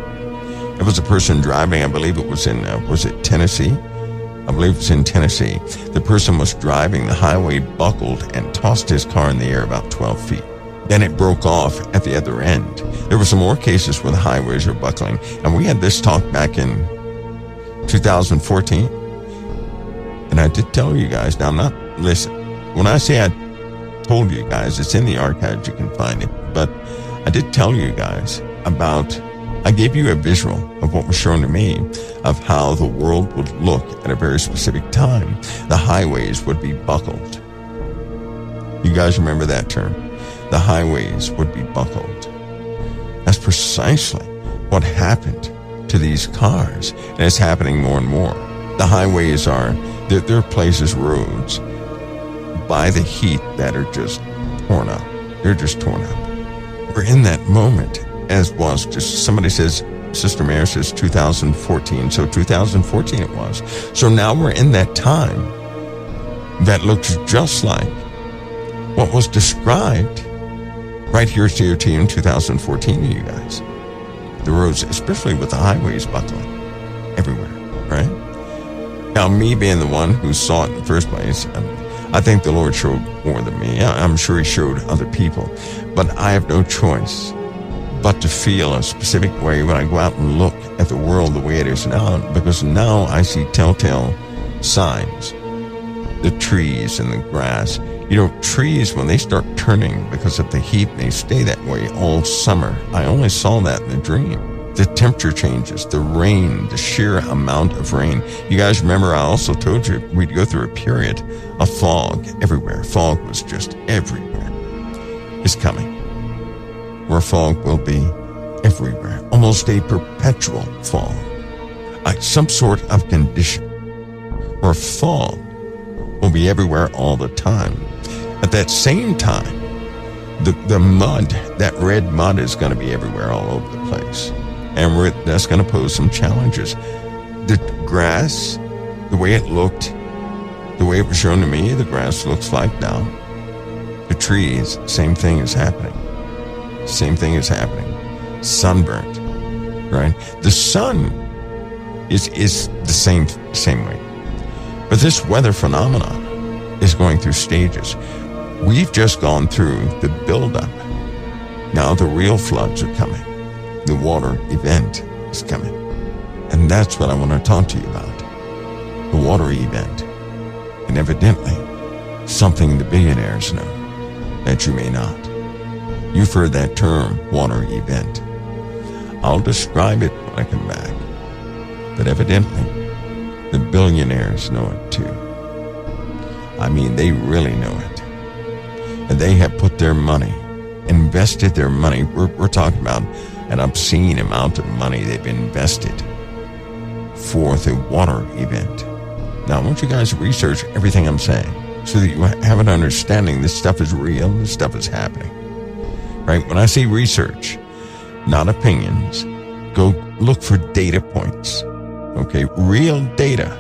It was a person driving, I believe it was in, was it Tennessee? I believe it was in Tennessee. The person was driving, the highway buckled and tossed his car in the air about 12 feet. Then it broke off at the other end. There were some more cases where the highways are buckling. And we had this talk back in 2014. And I did tell you guys, now listen, when I say I told you guys, it's in the archives, you can find it. But I did tell you guys I gave you a visual of what was shown to me of how the world would look at a very specific time. The highways would be buckled. You guys remember that term? The highways would be buckled. That's precisely what happened to these cars, and it's happening more and more. The highways they're places, roads, by the heat that are just torn up. They're just torn up. We're in that moment, as was just, somebody says, Sister Mary says 2014, so 2014 it was. So now we're in that time that looks just like what was described right here at COT in 2014 to you guys. The roads, especially with the highways buckling everywhere, right? Now, me being the one who saw it in the first place, I think the Lord showed more than me. I'm sure He showed other people. But I have no choice but to feel a specific way when I go out and look at the world the way it is now, because now I see telltale signs. The trees and the grass. Trees, when they start turning because of the heat, they stay that way all summer. I only saw that in a dream. The temperature changes, the rain, the sheer amount of rain. You guys remember I also told you we'd go through a period of fog everywhere. Fog was just everywhere. It's coming. Where fog will be everywhere. Almost a perpetual fog. Some sort of condition where fog will be everywhere all the time. At that same time, the mud, that red mud is going to be everywhere all over the place. And that's going to pose some challenges. The grass, the way it looked, the way it was shown to me, the grass looks like now. The trees, same thing is happening. Same thing is happening. Sunburnt, right? The sun is the same way. But this weather phenomenon is going through stages. We've just gone through the buildup. Now the real floods are coming. The water event is coming. And that's what I want to talk to you about. The water event. And evidently, something the billionaires know that you may not. You've heard that term, water event. I'll describe it when I come back. But evidently, the billionaires know it too. I mean, they really know it. And they have put their money, invested their money. We're talking about an obscene amount of money they've invested for the water event. Now, I want you guys to research everything I'm saying so that you have an understanding this stuff is real, this stuff is happening. Right? When I say research, not opinions, go look for data points. Okay? Real data.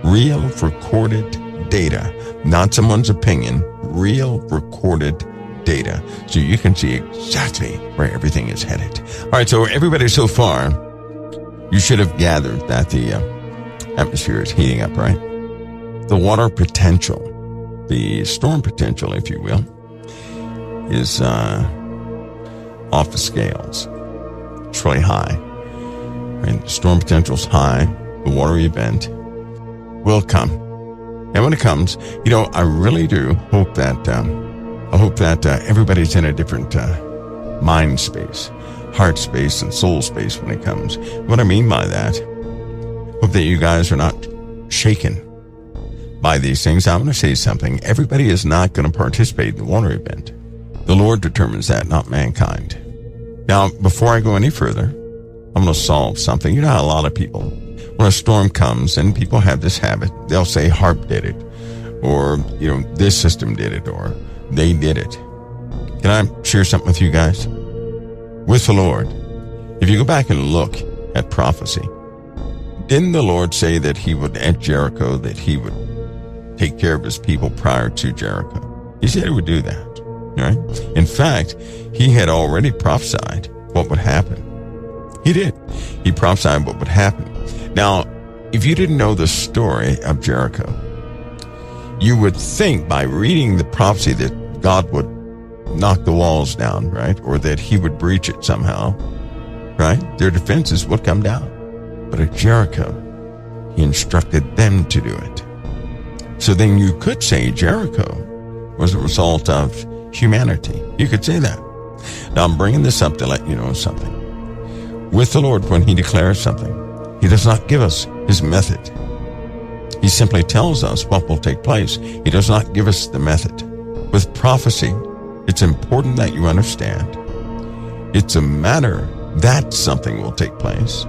Real recorded data. Not someone's opinion. Real recorded data. So you can see exactly where everything is headed. All right, so everybody so far, you should have gathered that the atmosphere is heating up, right? The water potential, the storm potential, if you will, is off the scales. It's really high. Right? The storm potential is high. The water event will come. And when it comes, I really do hope that everybody's in a different mind space, heart space, and soul space when it comes. What I mean by that, hope that you guys are not shaken by these things. I'm going to say something. Everybody is not going to participate in the water event. The Lord determines that, not mankind. Now, before I go any further, I'm going to solve something. You know how a lot of people, when a storm comes, and people have this habit, they'll say HARP did it, or, this system did it, or they did it. Can I share something with you guys? With the Lord, if you go back and look at prophecy, didn't the Lord say that he would, at Jericho, that he would take care of his people prior to Jericho? He said he would do that, right? In fact, he had already prophesied what would happen. He did. He prophesied what would happen. Now, if you didn't know the story of Jericho, you would think by reading the prophecy that God would knock the walls down, right? Or that he would breach it somehow, right? Their defenses would come down. But at Jericho, he instructed them to do it. So then you could say Jericho was a result of humanity. You could say that. Now I'm bringing this up to let you know something. With the Lord, when he declares something, he does not give us his method. He simply tells us what will take place. He does not give us the method. With prophecy, it's important that you understand. It's a matter that something will take place.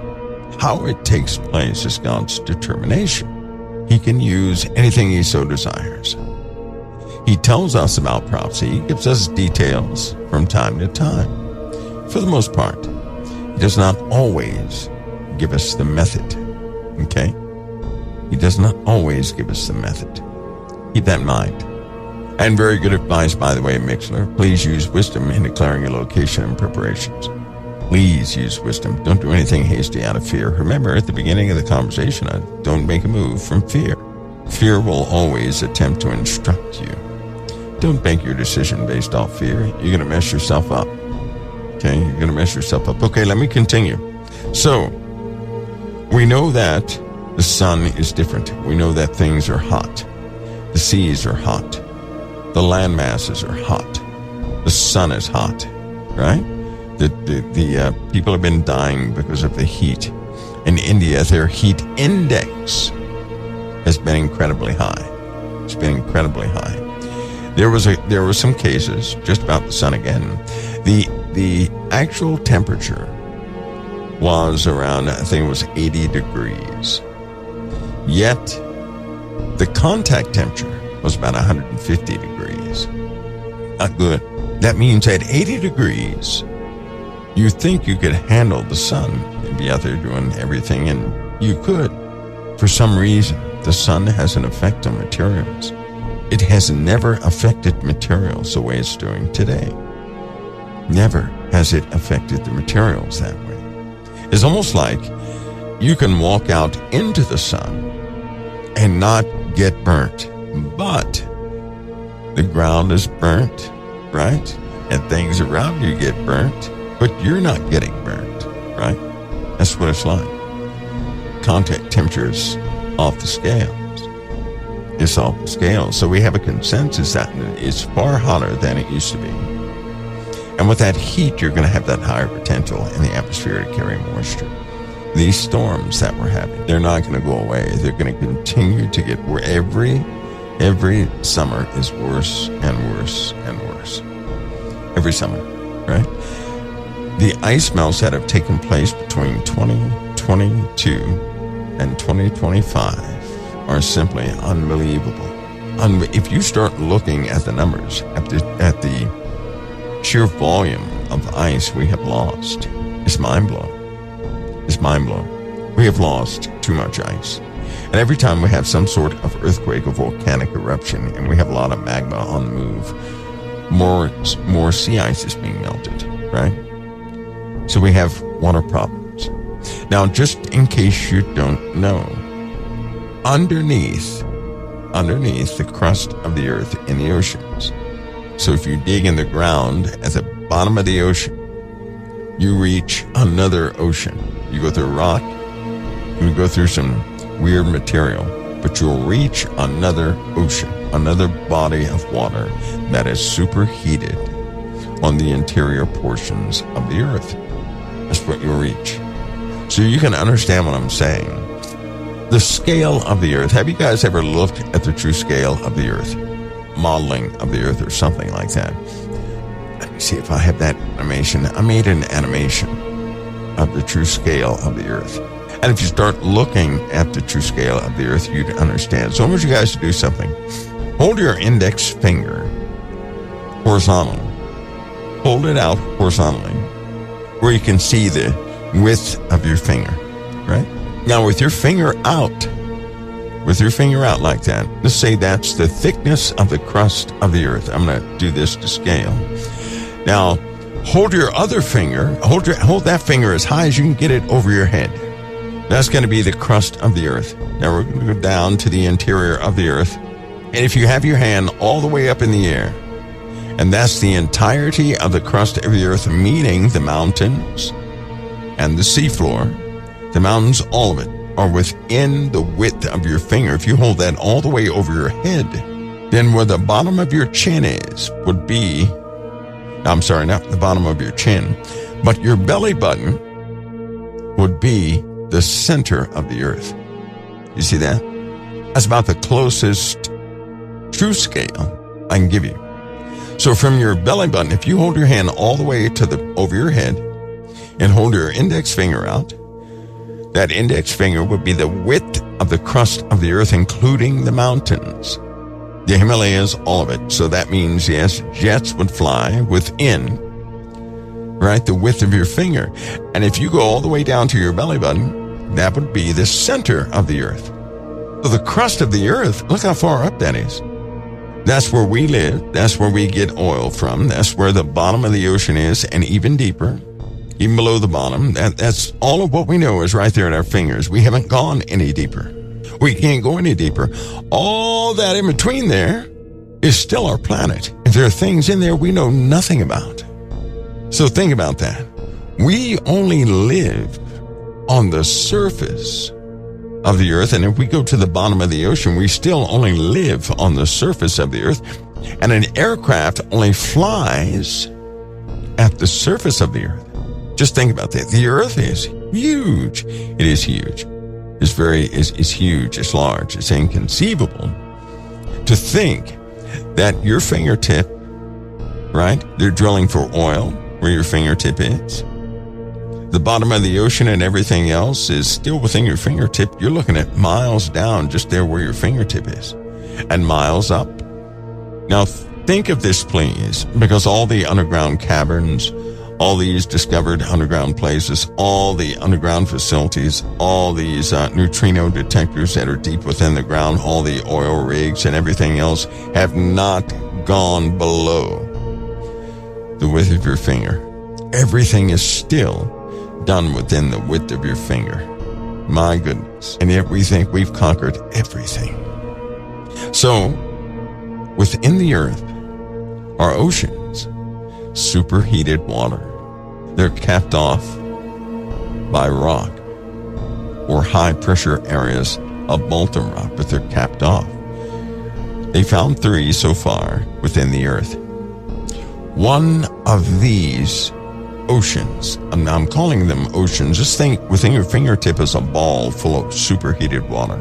How it takes place is God's determination. He can use anything he so desires. He tells us about prophecy. He gives us details from time to time. For the most part, he does not always give us the method. Okay? He does not always give us the method. Keep that in mind. And very good advice, by the way, Mixler. Please use wisdom in declaring your location and preparations. Please use wisdom. Don't do anything hasty out of fear. Remember, at the beginning of the conversation, don't make a move from fear. Fear will always attempt to instruct you. Don't make your decision based off fear. You're going to mess yourself up. Okay? You're going to mess yourself up. Okay, let me continue. So, we know that the sun is different. We know that things are hot. The seas are hot. The land masses are hot. The sun is hot, right? The people have been dying because of the heat. In India, their heat index has been incredibly high. It's been incredibly high. There were some cases, just about the sun again. The actual temperature was around, I think it was 80 degrees. Yet, the contact temperature was about 150 degrees. Not good. That means at 80 degrees, you think you could handle the sun and be out there doing everything, and you could. For some reason, the sun has an effect on materials. It has never affected materials the way it's doing today. Never has it affected the materials that way. It's almost like you can walk out into the sun and not get burnt, but the ground is burnt, right? And things around you get burnt, but you're not getting burnt, right? That's what it's like. Contact temperature's off the scales. It's off the scales. So we have a consensus that it's far hotter than it used to be. And with that heat, you're going to have that higher potential in the atmosphere to carry moisture. These storms that we're having, they're not going to go away. They're going to continue to get where every summer is worse and worse and worse. Every summer, right? The ice melts that have taken place between 2022 and 2025 are simply unbelievable. If you start looking at the numbers, at the sheer volume of ice we have lost, it's mind-blowing. It's mind-blowing. We have lost too much ice. And every time we have some sort of earthquake or volcanic eruption, and we have a lot of magma on the move, more sea ice is being melted, right? So we have water problems. Now, just in case you don't know, underneath the crust of the earth in the oceans, so if you dig in the ground at the bottom of the ocean, you reach another ocean. You go through a rock, you go through some weird material, but you'll reach another ocean, another body of water that is superheated on the interior portions of the earth. That's what you'll reach. So you can understand what I'm saying. The scale of the earth. Have you guys ever looked at the true scale of the earth? Modeling of the earth or something like that. Let me see if I have that animation. I made an animation of the true scale of the earth. And if you start looking at the true scale of the earth, you'd understand. So I want you guys to do something. Hold your index finger horizontally. Hold it out horizontally where you can see the width of your finger, right? Now with your finger out like that, let's say that's the thickness of the crust of the earth. I'm going to do this to scale. Now, hold your other finger, hold that finger as high as you can get it over your head. That's going to be the crust of the earth. Now we're going to go down to the interior of the earth. And if you have your hand all the way up in the air, and that's the entirety of the crust of the earth, meaning the mountains and the seafloor, the mountains, all of it, are within the width of your finger. If you hold that all the way over your head, then where the bottom of your chin is would be, I'm sorry, not the bottom of your chin, but your belly button would be the center of the earth. You see that? That's about the closest true scale I can give you. So from your belly button, if you hold your hand all the way to over your head and hold your index finger out, that index finger would be the width of the crust of the earth, including the mountains, the Himalayas, all of it. So that means, yes, jets would fly within, right, the width of your finger. And if you go all the way down to your belly button, that would be the center of the earth. So the crust of the earth, look how far up that is. That's where we live. That's where we get oil from. That's where the bottom of the ocean is, and even deeper, even below the bottom. That's all of what we know is right there at our fingers. We haven't gone any deeper. We can't go any deeper. All that in between there is still our planet. If there are things in there we know nothing about. So think about that. We only live on the surface of the earth, and if we go to the bottom of the ocean, we still only live on the surface of the earth, and an aircraft only flies at the surface of the earth. Just think about that. The earth is huge. It is huge. It's huge. It's large. It's inconceivable to think that your fingertip, right? They're drilling for oil where your fingertip is. The bottom of the ocean and everything else is still within your fingertip. You're looking at miles down just there where your fingertip is, and miles up. Now think of this, please, because all the underground caverns, all these discovered underground places, all the underground facilities, all these neutrino detectors that are deep within the ground, all the oil rigs and everything else have not gone below the width of your finger. Everything is still done within the width of your finger. My goodness. And yet we think we've conquered everything. So, within the earth are oceans, superheated water. They're capped off by rock or high pressure areas of molten rock, but they're capped off. They found 3 so far within the earth. One of these oceans, and I'm calling them oceans, just think within your fingertip is a ball full of superheated water.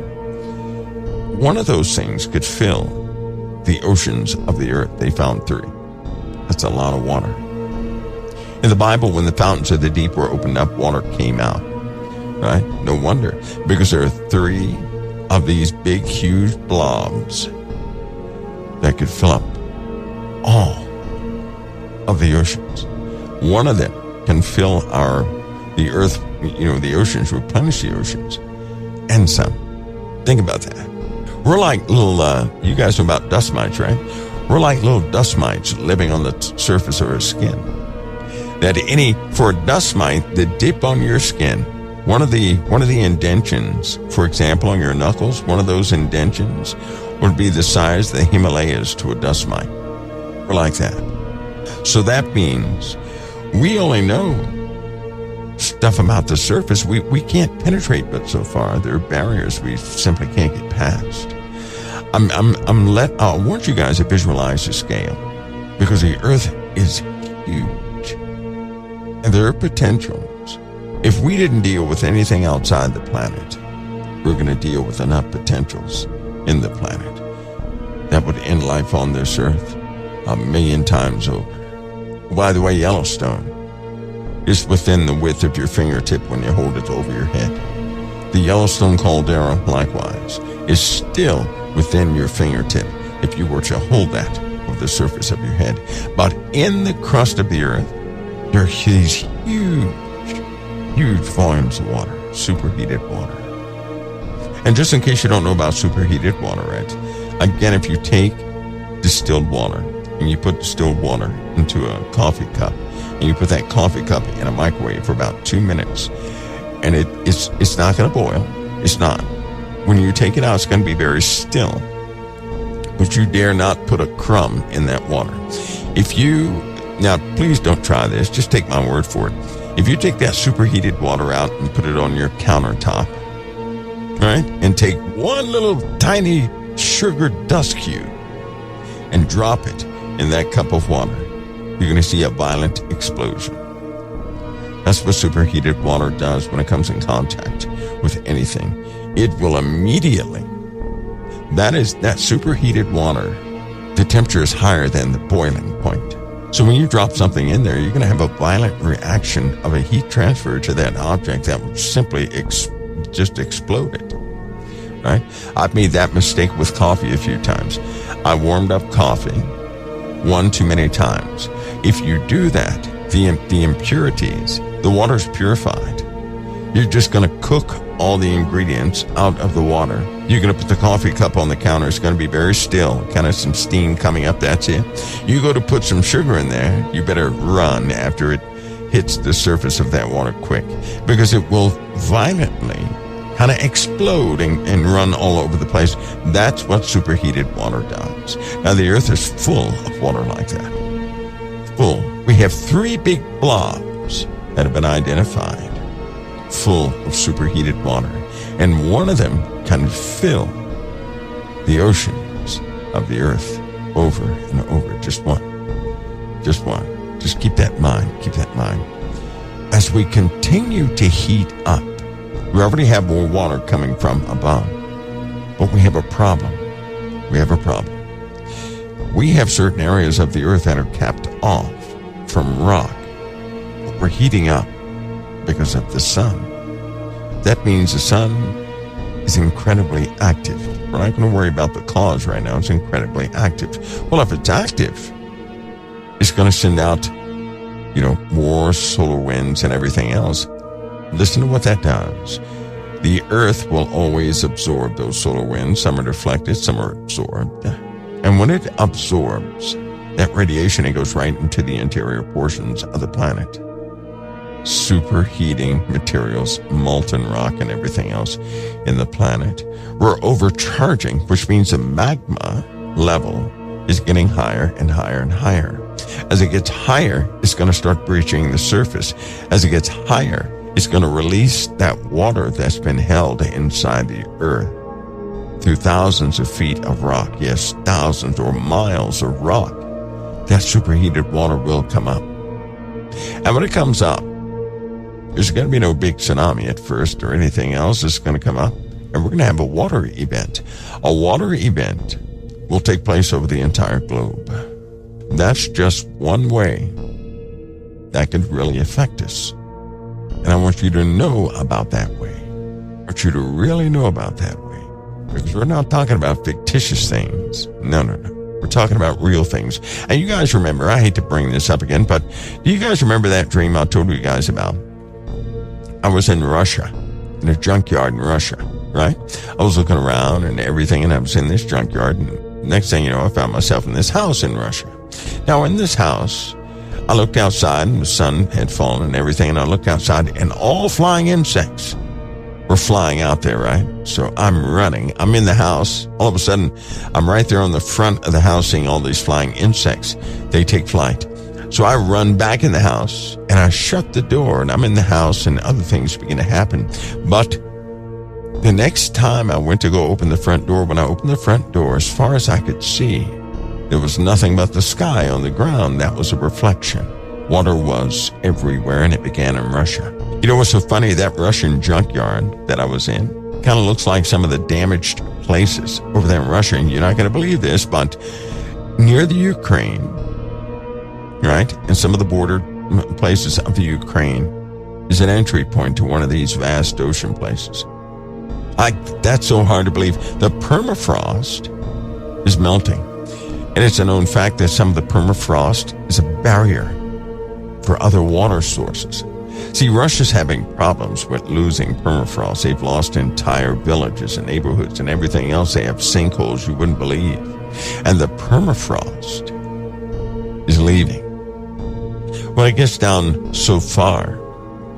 One of those things could fill the oceans of the earth. They found 3. That's a lot of water. In the Bible, when the fountains of the deep were opened up, water came out. Right? No wonder, because there are 3 of these big, huge blobs that could fill up all of the oceans. One of them can fill the earth, the oceans, replenish the oceans, and some. Think about that. We're like little, you guys know about dust mites, right? We're like little dust mites living on the surface of our skin. For a dust mite, the dip on your skin, one of the indentions, for example, on your knuckles, one of those indentions would be the size of the Himalayas to a dust mite. We're like that. So that means we only know stuff about the surface. We can't penetrate but so far. There are barriers we simply can't get past. I want you guys to visualize the scale, because the earth is huge. And there are potentials. If we didn't deal with anything outside the planet, we're going to deal with enough potentials in the planet that would end life on this earth 1,000,000 times over. By the way, Yellowstone is within the width of your fingertip when you hold it over your head. The Yellowstone caldera, likewise, is still within your fingertip if you were to hold that over the surface of your head. But in the crust of the earth, there are these huge volumes of water, superheated water. And just in case you don't know about superheated water, right? Again, if you take distilled water and you put distilled water into a coffee cup, and you put that coffee cup in a microwave for about 2 minutes, and it's not going to boil. It's not. When you take it out, it's going to be very still. But you dare not put a crumb in that water. Now, please don't try this. Just take my word for it. If you take that superheated water out and put it on your countertop, right, and take one little tiny sugar dust cube and drop it in that cup of water, you're going to see a violent explosion. That's what superheated water does when it comes in contact with anything. It will immediately, that superheated water, the temperature is higher than the boiling point. So when you drop something in there, you're going to have a violent reaction of a heat transfer to that object that would simply just explode it, right? I've made that mistake with coffee a few times. I warmed up coffee one too many times. If you do that, the impurities, the water's purified. You're just going to cook all the ingredients out of the water. You're going to put the coffee cup on the counter. It's going to be very still, kind of some steam coming up. That's it. You go to put some sugar in there, you better run after it hits the surface of that water quick, because it will violently kind of explode and run all over the place. That's what superheated water does. Now, the earth is full of water like that. Full. We have 3 big blobs that have been identified full of superheated water, and one of them can fill the oceans of the earth over and over. Just one. Just keep that in mind. As we continue to heat up, we already have more water coming from above, but we have a problem. We have certain areas of the earth that are capped off from rock, but we're heating up because of the sun. That means the sun is incredibly active. We're not going to worry about the cause right now. It's incredibly active. Well, if it's active, it's going to send out, more solar winds and everything else. Listen to what that does. The earth will always absorb those solar winds. Some are deflected, some are absorbed. And when it absorbs that radiation, it goes right into the interior portions of the planet. Superheating materials, molten rock, and everything else in the planet. We're overcharging, which means the magma level is getting higher and higher and higher. As it gets higher, it's going to start breaching the surface. As it gets higher, it's going to release that water that's been held inside the earth through thousands of feet of rock. Yes, thousands or miles of rock that superheated water will come up. And when it comes up, there's going to be no big tsunami at first or anything else. It's going to come up, and we're going to have a water event. A water event will take place over the entire globe. That's just one way that could really affect us. And I want you to know about that way. I want you to really know about that way. Because we're not talking about fictitious things. No. We're talking about real things. And you guys remember, I hate to bring this up again, but do you guys remember that dream I told you guys about? I was in Russia, in a junkyard in Russia, right? I was looking around and everything, and I was in this junkyard, and next thing you know, I found myself in this house in Russia. Now, in this house, I looked outside, and the sun had fallen and everything, and I looked outside, and all flying insects were flying out there, right? So I'm running. I'm in the house. All of a sudden, I'm right there on the front of the house seeing all these flying insects. They take flight. So I run back in the house, and I shut the door, and I'm in the house, and other things begin to happen. But the next time I went to go open the front door, when I opened the front door, as far as I could see, there was nothing but the sky on the ground. That was a reflection. Water was everywhere, and it began in Russia. You know what's so funny? That Russian junkyard that I was in kind of looks like some of the damaged places over there in Russia. And you're not going to believe this, but near the Ukraine, right, and some of the border places of the Ukraine is an entry point to one of these vast ocean places. That's so hard to believe. The permafrost is melting. And it's a known fact that some of the permafrost is a barrier for other water sources. See, Russia's having problems with losing permafrost. They've lost entire villages and neighborhoods and everything else. They have sinkholes you wouldn't believe. And the permafrost is leaving. When it gets down so far,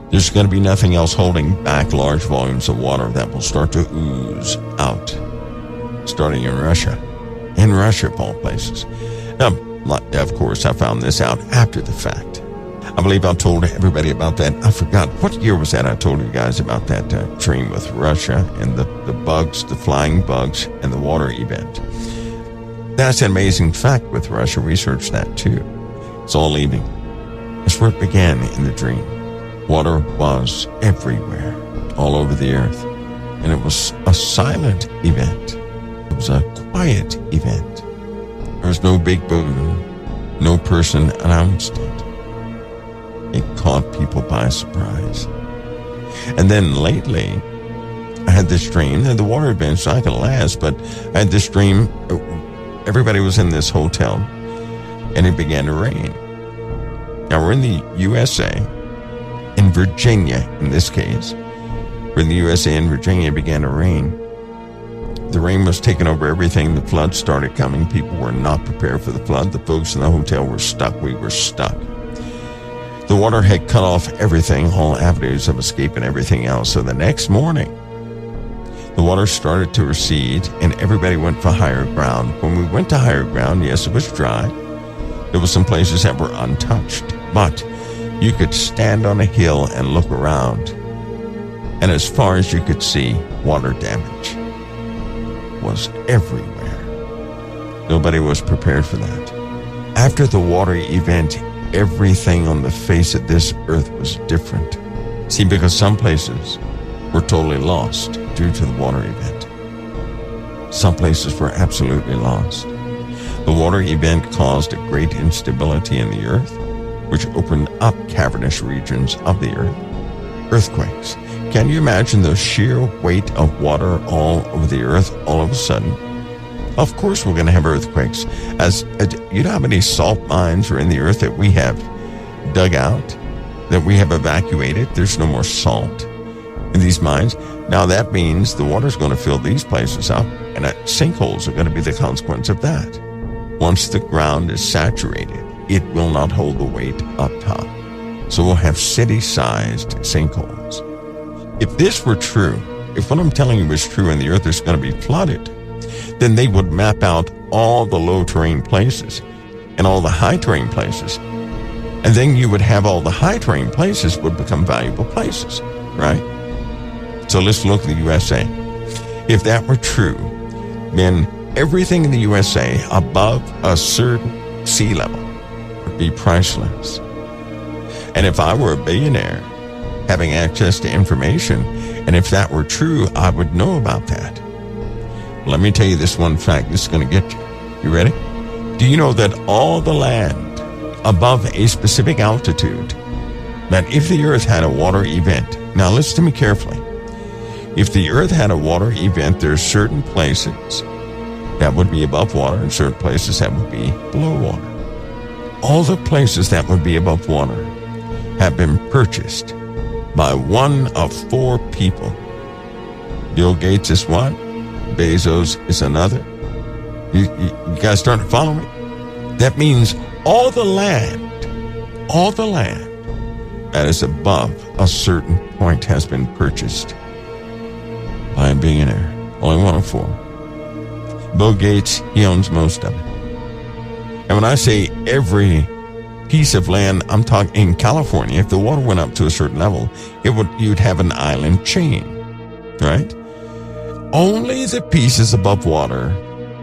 there's going to be nothing else holding back large volumes of water that will start to ooze out, starting in Russia. In Russia, of all places. Now, of course, I found this out after the fact. I believe I told everybody about that. I forgot. What year was that I told you guys about that dream with Russia and the bugs, the flying bugs, and the water event? That's an amazing fact with Russia. Research that too. It's all leaving. That's where it began in the dream. Water was everywhere, all over the earth. And it was a silent event. It was a quiet event. There was no big boom. No person announced it. It caught people by surprise. And then lately, I had this dream, and the water event's not going to last, but I had this dream. Everybody was in this hotel, and it began to rain. Now, we're in the USA, in Virginia, in this case. We're in the USA, in Virginia, it began to rain. The rain was taking over everything. The flood started coming. People were not prepared for the flood. The folks in the hotel were stuck. We were stuck. The water had cut off everything, all avenues of escape and everything else. So the next morning, the water started to recede, and everybody went for higher ground. When we went to higher ground, yes, it was dry. There were some places that were untouched, but you could stand on a hill and look around, and as far as you could see, water damage was everywhere. Nobody was prepared for that. After the water event, everything on the face of this earth was different. See, because some places were totally lost due to the water event. Some places were absolutely lost. The water event caused a great instability in the earth, which opened up cavernous regions of the earth. Earthquakes. Can you imagine the sheer weight of water all over the earth all of a sudden? Of course we're going to have earthquakes. You know how many salt mines are in the earth that we have dug out, that we have evacuated? There's no more salt in these mines. Now that means the water's going to fill these places up, and sinkholes are going to be the consequence of that. Once the ground is saturated, it will not hold the weight up top. So we'll have city-sized sinkholes. If this were true, if what I'm telling you is true and the earth is going to be flooded, then they would map out all the low terrain places and all the high terrain places. And then you would have all the high terrain places would become valuable places, right? So let's look at the USA. If that were true, then everything in the USA above a certain sea level, be priceless. And if I were a billionaire having access to information, and if that were true, I would know about that. Let me tell you this one fact. This is going to get you. You ready? Do you know that all the land above a specific altitude, that if the earth had a water event, now listen to me carefully. If the earth had a water event, there's certain places that would be above water and certain places that would be below water. All the places that would be above water have been purchased by one of four people. Bill Gates is one. Bezos is another. You guys starting to follow me? That means all the land that is above a certain point has been purchased by a billionaire. Only one of four. Bill Gates, he owns most of it. And when I say every piece of land, I'm talking in California. If the water went up to a certain level, you'd have an island chain, right? Only the pieces above water,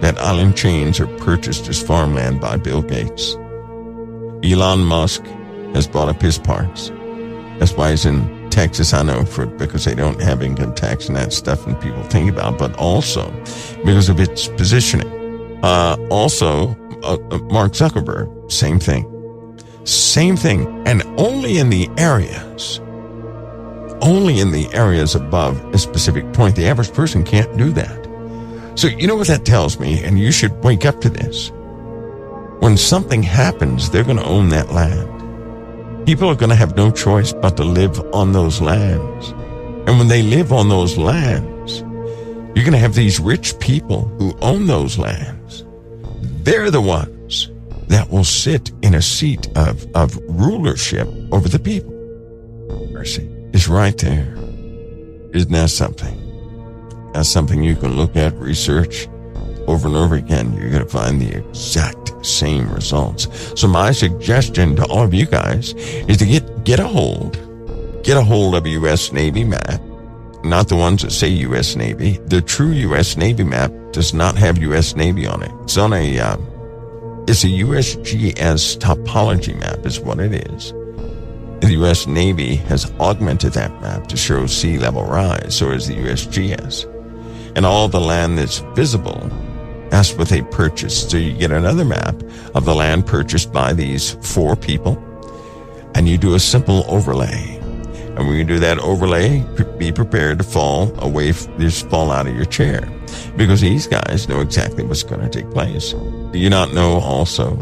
that island chains, are purchased as farmland by Bill Gates. Elon Musk has bought up his parts. That's why he's in Texas, I know, because they don't have income tax and that stuff and people think about, but also because of its positioning. Mark Zuckerberg, same thing. Same thing, and only in the areas above a specific point. The average person can't do that. So you know what that tells me, and you should wake up to this. When something happens, they're going to own that land. People are going to have no choice but to live on those lands. And when they live on those lands, you're going to have these rich people who own those lands. They're the ones that will sit in a seat of rulership over the people. Mercy is right there. Isn't that something? That's something you can look at, research over and over again. You're going to find the exact same results. So my suggestion to all of you guys is to get a hold of a U.S. Navy map. Not the ones that say U.S. Navy. The true U.S. Navy map does not have U.S. Navy on it. It's on it's a USGS topology map is what it is. The U.S. Navy has augmented that map to show sea level rise, so is the USGS. And all the land that's visible, that's what they purchased. So you get another map of the land purchased by these four people, and you do a simple overlay. And when you do that overlay, be prepared to fall out of your chair, because these guys know exactly what's going to take place. Do you not know also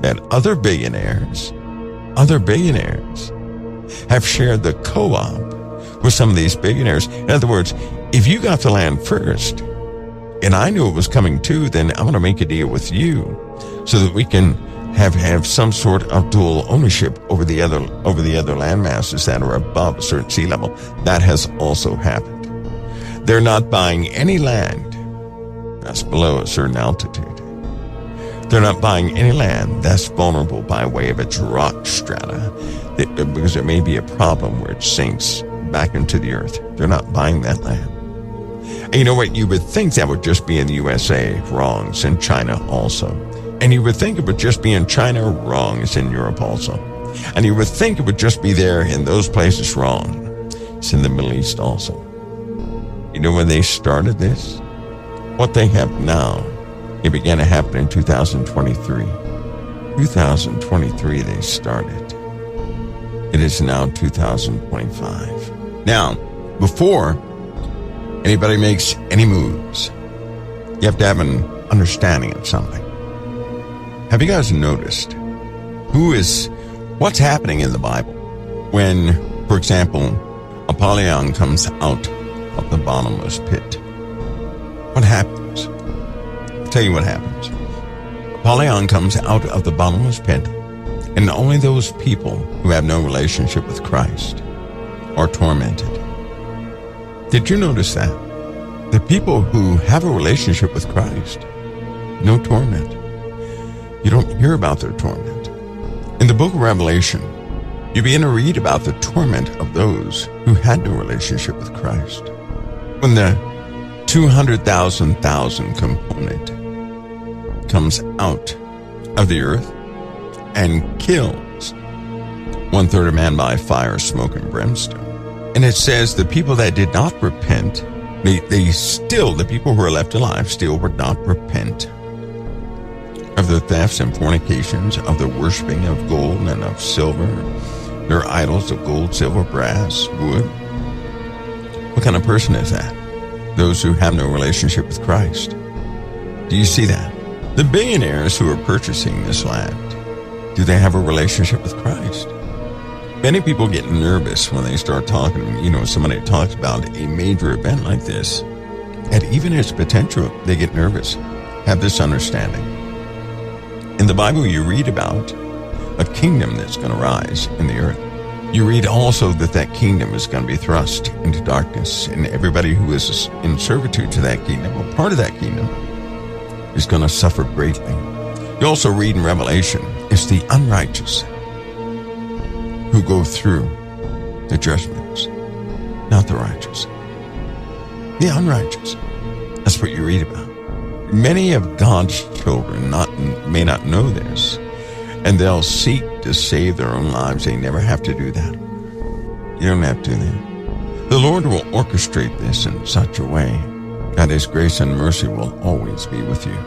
that other billionaires have shared the co-op with some of these billionaires? In other words, if you got the land first, and I knew it was coming too, then I'm going to make a deal with you so that we can have some sort of dual ownership over the other land masses that are above a certain sea level. That has also happened. They're not buying any land that's below a certain altitude. They're not buying any land that's vulnerable by way of its rock strata, because there may be a problem where it sinks back into the earth. They're not buying that land. And you know what? You would think that would just be in the USA. Wrong. It's in China also. And you would think it would just be in China. Wrong. It's in Europe also. And you would think it would just be there in those places. Wrong. It's in the Middle East also. You know when they started this? What they have now, it began to happen in 2023. 2023 they started. It is now 2025. Now, before anybody makes any moves, you have to have an understanding of something. Have you guys noticed what's happening in the Bible when, for example, Apollyon comes out of the bottomless pit? What happens? I'll tell you what happens. Apollyon comes out of the bottomless pit, and only those people who have no relationship with Christ are tormented. Did you notice that? The people who have a relationship with Christ, no torment. You don't hear about their torment. In the book of Revelation, you begin to read about the torment of those who had no relationship with Christ. When the 200,000 component comes out of the earth, and kills 1/3 of man by fire, smoke, and brimstone. And it says the people that did not repent, the people who are left alive still would not repent of the thefts and fornications, of the worshiping of gold and of silver, their idols of gold, silver, brass, wood. What kind of person is that? Those who have no relationship with Christ. Do you see that? The billionaires who are purchasing this land, do they have a relationship with Christ? Many people get nervous when they start talking. Somebody talks about a major event like this, and even its potential, they get nervous. Have this understanding. In the Bible, you read about a kingdom that's going to rise in the earth. You read also that kingdom is going to be thrust into darkness, and everybody who is in servitude to that kingdom, or part of that kingdom, is going to suffer greatly. You also read in Revelation, it's the unrighteous who go through the judgments, not the righteous. The unrighteous. That's what you read about. Many of God's children may not know this, and they'll seek to save their own lives. They never have to do that. You don't have to do that. The Lord will orchestrate this in such a way that His grace and mercy will always be with you.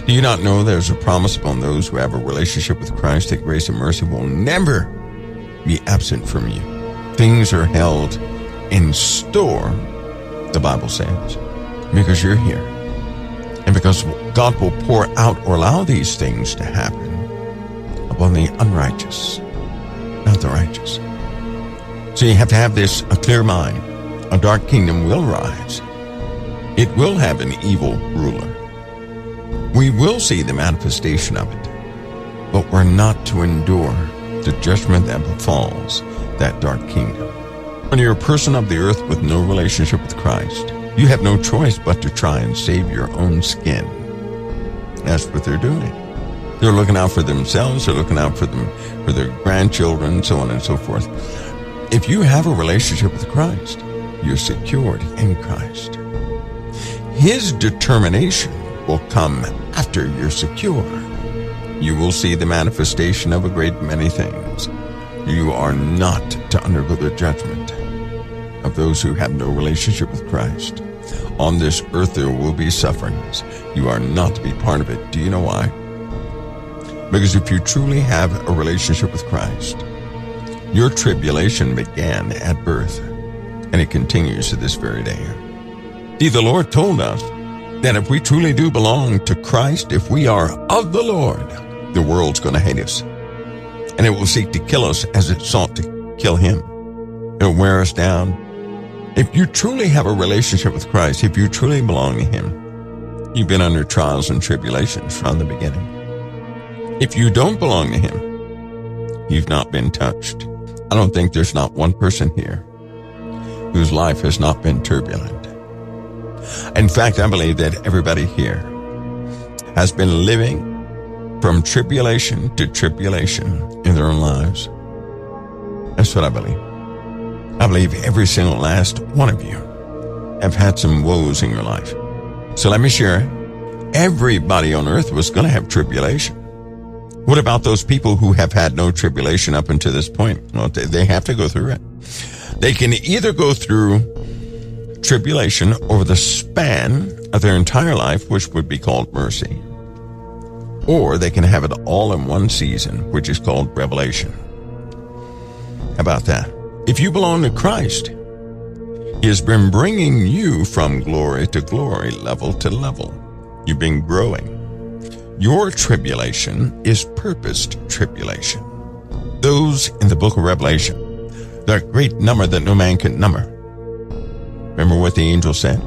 Do you not know there's a promise upon those who have a relationship with Christ that grace and mercy will never be absent from you? Things are held in store, the Bible says, because you're here. And because God will pour out or allow these things to happen upon the unrighteous, not the righteous. So you have to have a clear mind. A dark kingdom will rise. It will have an evil ruler. We will see the manifestation of it, but we're not to endure the judgment that befalls that dark kingdom. When you're a person of the earth with no relationship with Christ, you have no choice but to try and save your own skin. That's what they're doing. They're looking out for themselves. They're looking out for their grandchildren, so on and so forth. If you have a relationship with Christ, you're secured in Christ. His determination will come after you're secure. You will see the manifestation of a great many things. You are not to undergo the judgment of those who have no relationship with Christ. On this earth there will be sufferings. You are not to be part of it. Do you know why? Because if you truly have a relationship with Christ, your tribulation began at birth, and it continues to this very day. See, the Lord told us that if we truly do belong to Christ, if we are of the Lord, the world's going to hate us. And it will seek to kill us as it sought to kill Him. It'll wear us down. If you truly have a relationship with Christ, if you truly belong to Him, you've been under trials and tribulations from the beginning. If you don't belong to Him, you've not been touched. I don't think there's not one person here whose life has not been turbulent. In fact, I believe that everybody here has been living from tribulation to tribulation in their own lives. That's what I believe. I believe every single last one of you have had some woes in your life. So let me share it. Everybody on earth was going to have tribulation. What about those people who have had no tribulation up until this point? Well, they have to go through it. They can either go through tribulation over the span of their entire life, which would be called mercy, or they can have it all in one season, which is called revelation. How about that? If you belong to Christ, He has been bringing you from glory to glory, level to level. You've been growing. Your tribulation is purposed tribulation. Those in the book of Revelation, that great number that no man can number. Remember what the angel said?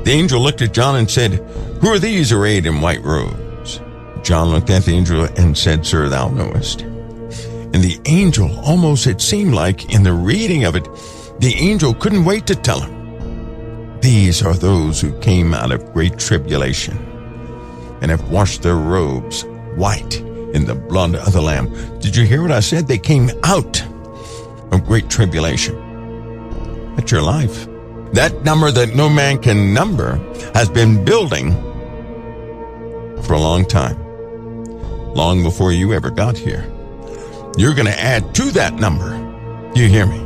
The angel looked at John and said, "Who are these arrayed in white robes?" John looked at the angel and said, "Sir, thou knowest." And the angel, almost it seemed like in the reading of it, the angel couldn't wait to tell him, "These are those who came out of great tribulation and have washed their robes white in the blood of the Lamb." Did you hear what I said? They came out of great tribulation. That's your life. That number that no man can number has been building for a long time. long before you ever got here. You're going to add to that number. You hear me?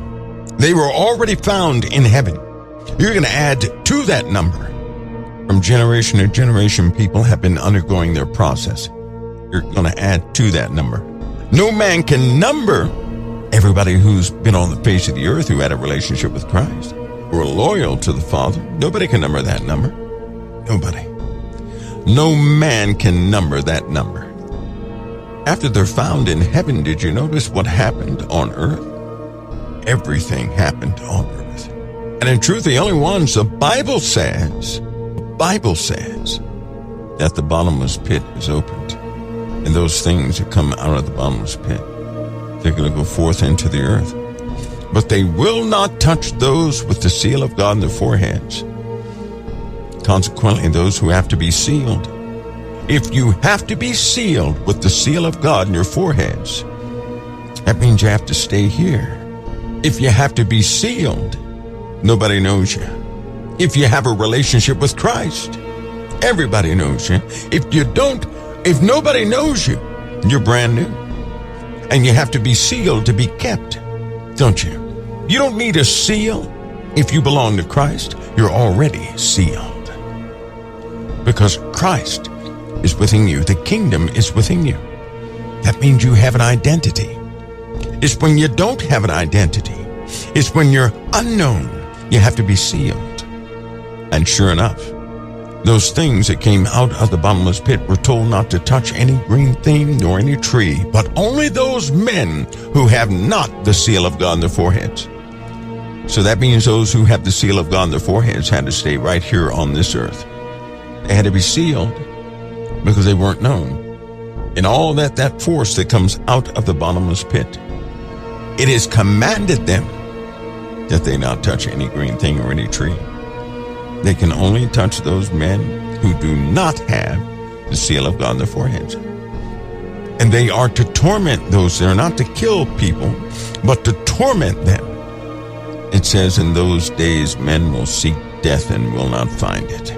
They were already found in heaven. You're going to add to that number. From generation to generation, people have been undergoing their process. You're going to add to that number. No man can number everybody who's been on the face of the earth who had a relationship with Christ, who are loyal to the Father. Nobody can number that number. Nobody. No man can number that number. After they're found in heaven, did you notice what happened on earth? Everything happened on earth. And in truth, the only ones the Bible says that the bottomless pit is opened. And those things that come out of the bottomless pit, they're going to go forth into the earth. But they will not touch those with the seal of God in their foreheads. Consequently, those who have to be sealed. If you have to be sealed with the seal of God in your foreheads, that means you have to stay here. If you have to be sealed, nobody knows you. If you have a relationship with Christ, everybody knows you. If nobody knows you, you're brand new. And you have to be sealed to be kept, don't you? You don't need a seal. If you belong to Christ, you're already sealed. Because Christ is within you. The kingdom is within you. That means you have an identity. It's when you don't have an identity. It's when you're unknown. You have to be sealed. And sure enough, those things that came out of the bottomless pit were told not to touch any green thing nor any tree, but only those men who have not the seal of God on their foreheads. So that means those who have the seal of God on their foreheads had to stay right here on this earth. They had to be sealed because they weren't known. And all that force that comes out of the bottomless pit, it is commanded them that they not touch any green thing or any tree. They can only touch those men who do not have the seal of God on their foreheads. And they are to torment those. They're not to kill people, but to torment them. It says, in those days men will seek death and will not find it.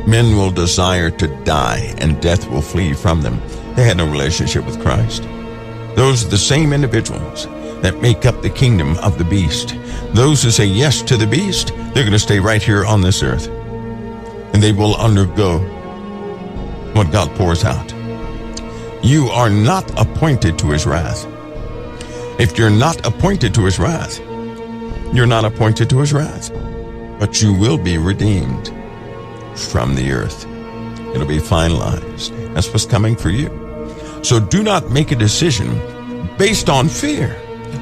Men will desire to die, and death will flee from them. They had no relationship with Christ. Those are the same individuals that make up the kingdom of the beast. Those who say yes to the beast, they're going to stay right here on this earth. And they will undergo what God pours out. You are not appointed to his wrath. If you're not appointed to his wrath, you're not appointed to his wrath. But you will be redeemed from the earth. It'll be finalized. That's what's coming for you. So do not make a decision based on fear.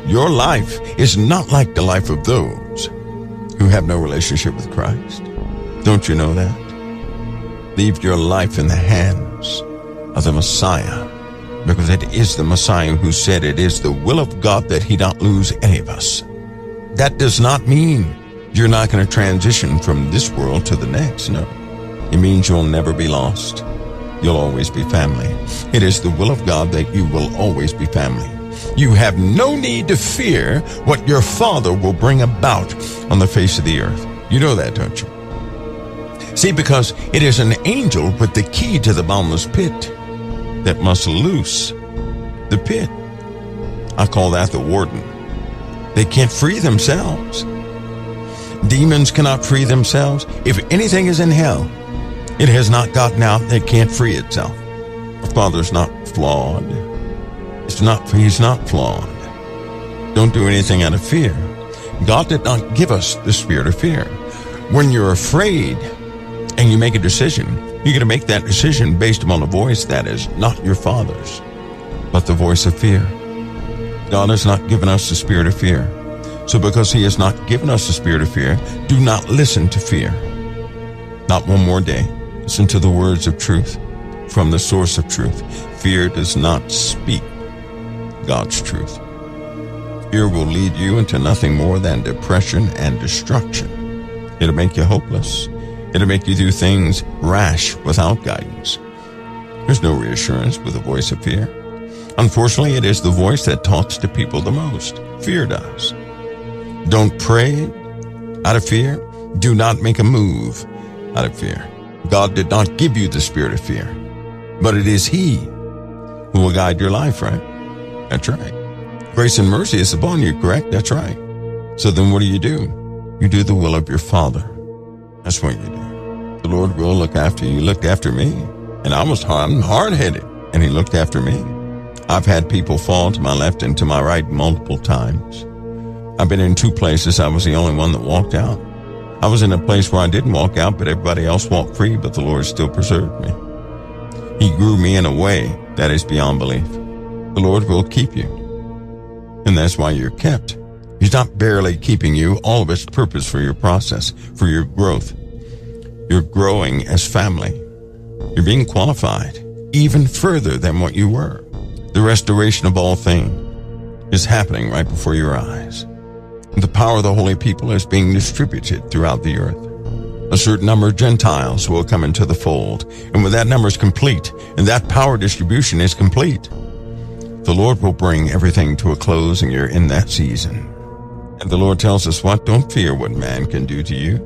Your life is not like the life of those who have no relationship with Christ. Don't you know that? Leave your life in the hands of the Messiah, because it is the Messiah who said it is the will of God that he not lose any of us. That does not mean you're not going to transition from this world to the next. No. It means you'll never be lost. You'll always be family. It is the will of God that you will always be family. You have no need to fear what your Father will bring about on the face of the earth. You know that, don't you? See, because it is an angel with the key to the bottomless pit that must loose the pit. I call that the warden. They can't free themselves. Demons cannot free themselves. If anything is in hell, it has not gotten out. It can't free itself. Our Father's not flawed. He's not flawed. Don't do anything out of fear. God did not give us the spirit of fear. When you're afraid and you make a decision, you're going to make that decision based upon a voice that is not your Father's, but the voice of fear. God has not given us the spirit of fear. So because he has not given us the spirit of fear, do not listen to fear. Not one more day. Listen to the words of truth from the source of truth. Fear does not speak God's truth. Fear will lead you into nothing more than depression and destruction. It'll make you hopeless. It'll make you do things rash without guidance. There's no reassurance with the voice of fear. Unfortunately, it is the voice that talks to people the most. Fear does. Don't pray out of fear. Do not make a move out of fear. God did not give you the spirit of fear, but it is he who will guide your life, right? That's right. Grace and mercy is upon you, correct? That's right. So then what do? You do the will of your Father. That's what you do. The Lord will look after you. He looked after me. And I'm hard-headed, and he looked after me. I've had people fall to my left and to my right multiple times. I've been in 2 places. I was the only one that walked out. I was in a place where I didn't walk out, but everybody else walked free, but the Lord still preserved me. He grew me in a way that is beyond belief. The Lord will keep you. And that's why you're kept. He's not barely keeping you. All of it's purpose for your process, for your growth. You're growing as family. You're being qualified even further than what you were. The restoration of all things is happening right before your eyes. The power of the holy people is being distributed throughout the earth. A certain number of Gentiles will come into the fold, and when that number is complete, and that power distribution is complete, the Lord will bring everything to a close, and you're in that season. And the Lord tells us what? Don't fear what man can do to you.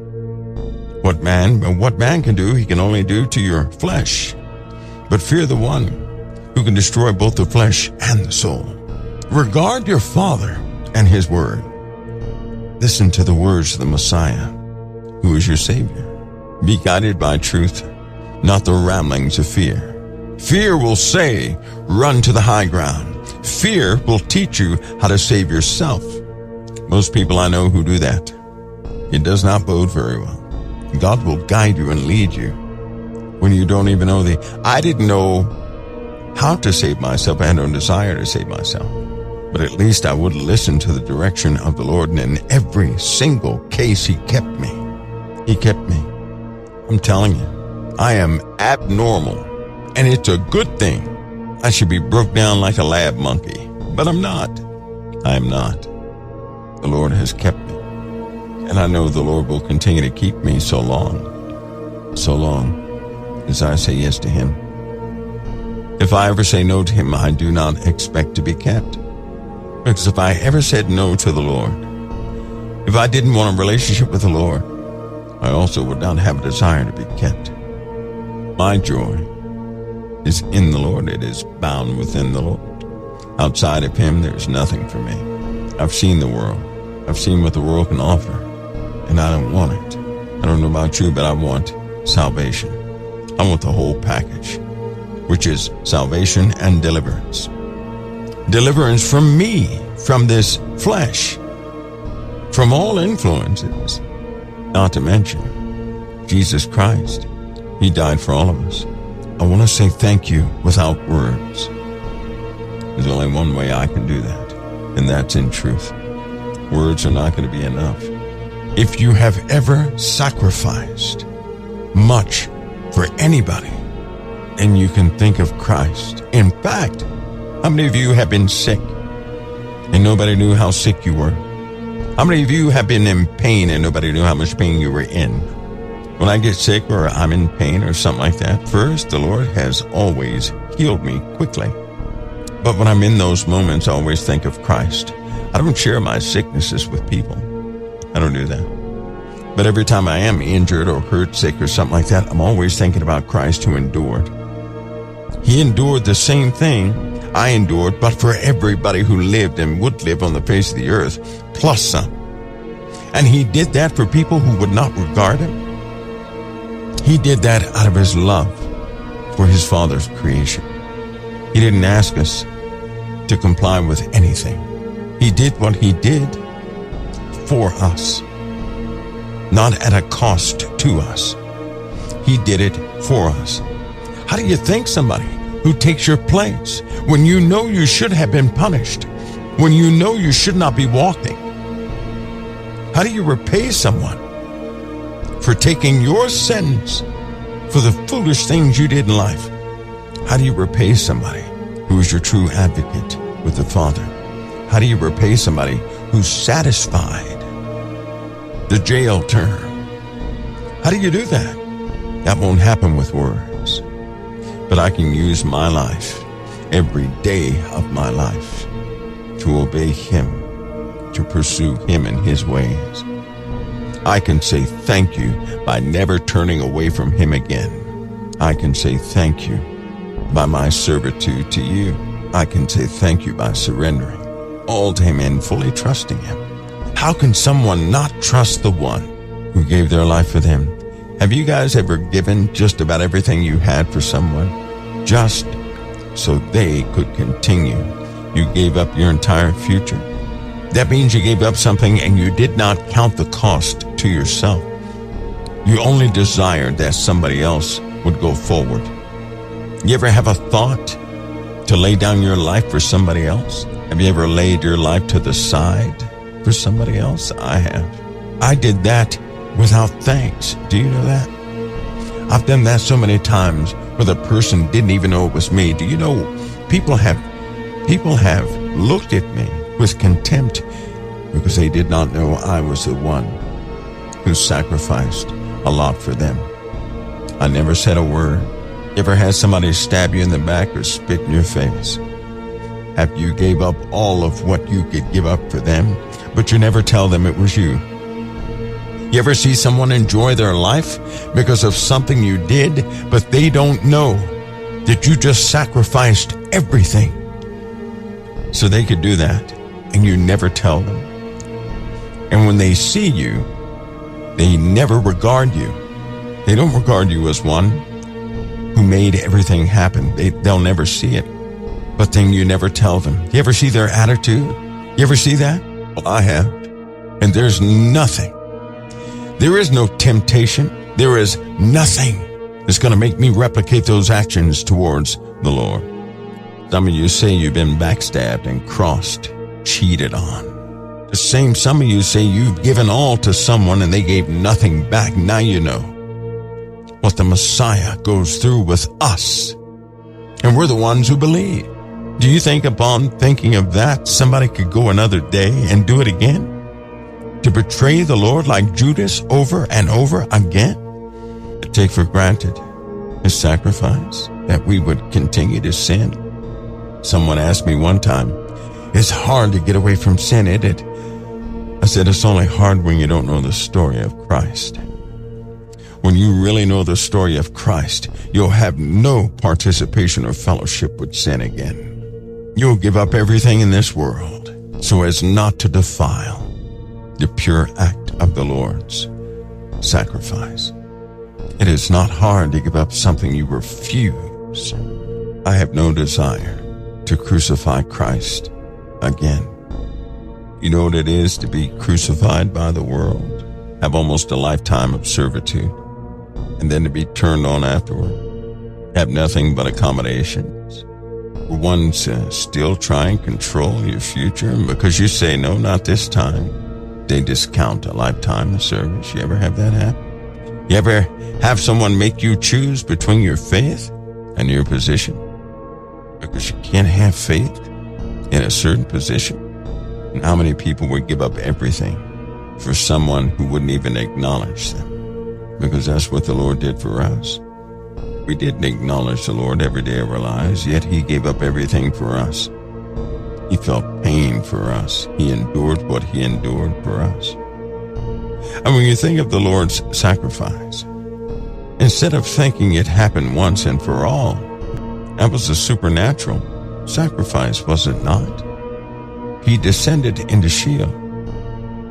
What man can do, he can only do to your flesh. But fear the one who can destroy both the flesh and the soul. Regard your Father and his word. Listen to the words of the Messiah, who is your Savior. Be guided by truth, not the ramblings of fear. Fear will say, run to the high ground. Fear will teach you how to save yourself. Most people I know who do that, it does not bode very well. God will guide you and lead you when you don't even know I didn't know how to save myself. I had no desire to save myself. But at least I would listen to the direction of the Lord, and in every single case, he kept me. He kept me. I'm telling you, I am abnormal, and it's a good thing. I should be broke down like a lab monkey, but I'm not. I am not. The Lord has kept me, and I know the Lord will continue to keep me so long as I say yes to him. If I ever say no to him, I do not expect to be kept. Because if I ever said no to the Lord, if I didn't want a relationship with the Lord, I also would not have a desire to be kept. My joy is in the Lord. It is bound within the Lord. Outside of him, there's nothing for me. I've seen the world. I've seen what the world can offer, and I don't want it. I don't know about you, but I want salvation. I want the whole package, which is salvation and deliverance. Deliverance from me, from this flesh, from all influences, not to mention Jesus Christ. He died for all of us. I want to say thank you without words. There's only one way I can do that, and that's in truth. Words are not going to be enough. If you have ever sacrificed much for anybody, and you can think of Christ. In fact, how many of you have been sick and nobody knew how sick you were? How many of you have been in pain and nobody knew how much pain you were in? When I get sick or I'm in pain or something like that, first, the Lord has always healed me quickly. But when I'm in those moments, I always think of Christ. I don't share my sicknesses with people. I don't do that. But every time I am injured or hurt, sick or something like that, I'm always thinking about Christ who endured. He endured the same thing I endured, but for everybody who lived and would live on the face of the earth, plus some. And he did that for people who would not regard him. He did that out of his love for his Father's creation. He didn't ask us to comply with anything. He did what he did for us, not at a cost to us. He did it for us. How do you thank somebody who takes your place when you know you should have been punished, when you know you should not be walking? How do you repay someone for taking your sentence for the foolish things you did in life? How do you repay somebody who is your true advocate with the Father? How do you repay somebody who's satisfied the jail term? How do you do that? That won't happen with words. But I can use my life, every day of my life, to obey him, to pursue him in his ways. I can say thank you by never turning away from him again. I can say thank you by my servitude to you. I can say thank you by surrendering all to him and fully trusting him. How can someone not trust the one who gave their life for them? Have you guys ever given just about everything you had for someone just so they could continue? You gave up your entire future. That means you gave up something and you did not count the cost to yourself. You only desired that somebody else would go forward. You ever have a thought to lay down your life for somebody else? Have you ever laid your life to the side for somebody else? I have. I did that without thanks. Do you know that? I've done that so many times where the person didn't even know it was me. Do you know people have looked at me with contempt because they did not know I was the one who sacrificed a lot for them. I never said a word. You ever had somebody stab you in the back or spit in your face? Have you gave up all of what you could give up for them, but you never tell them it was you? You ever see someone enjoy their life because of something you did, but they don't know that you just sacrificed everything so they could do that, and you never tell them? And when they see you, they never regard you. They don't regard you as one who made everything happen. They'll never see it. But then you never tell them. You ever see their attitude? You ever see that? Well, I have. And there's nothing. There is no temptation. There is nothing that's going to make me replicate those actions towards the Lord. Some of you say you've been backstabbed and crossed, cheated on. The same some of you say you've given all to someone and they gave nothing back. Now you know what the Messiah goes through with us. And we're the ones who believe. Do you think upon thinking of that, somebody could go another day and do it again? To betray the Lord like Judas over and over again? To take for granted his sacrifice, that we would continue to sin? Someone asked me one time, it's hard to get away from sin, isn't it? I said, it's only hard when you don't know the story of Christ. When you really know the story of Christ, you'll have no participation or fellowship with sin again. You'll give up everything in this world so as not to defile the pure act of the Lord's sacrifice. It is not hard to give up something you refuse. I have no desire to crucify Christ again. You know what it is to be crucified by the world, have almost a lifetime of servitude, and then to be turned on afterward, have nothing but accommodations. One says, still try and control your future, and because you say, no, not this time, they discount a lifetime of service. You ever have that happen? You ever have someone make you choose between your faith and your position? Because you can't have faith in a certain position. And how many people would give up everything for someone who wouldn't even acknowledge them? Because that's what the Lord did for us. We didn't acknowledge the Lord every day of our lives, yet he gave up everything for us. He felt pain for us. He endured what he endured for us. And when you think of the Lord's sacrifice, instead of thinking it happened once and for all, that was a supernatural sacrifice, was it not? He descended into Sheol.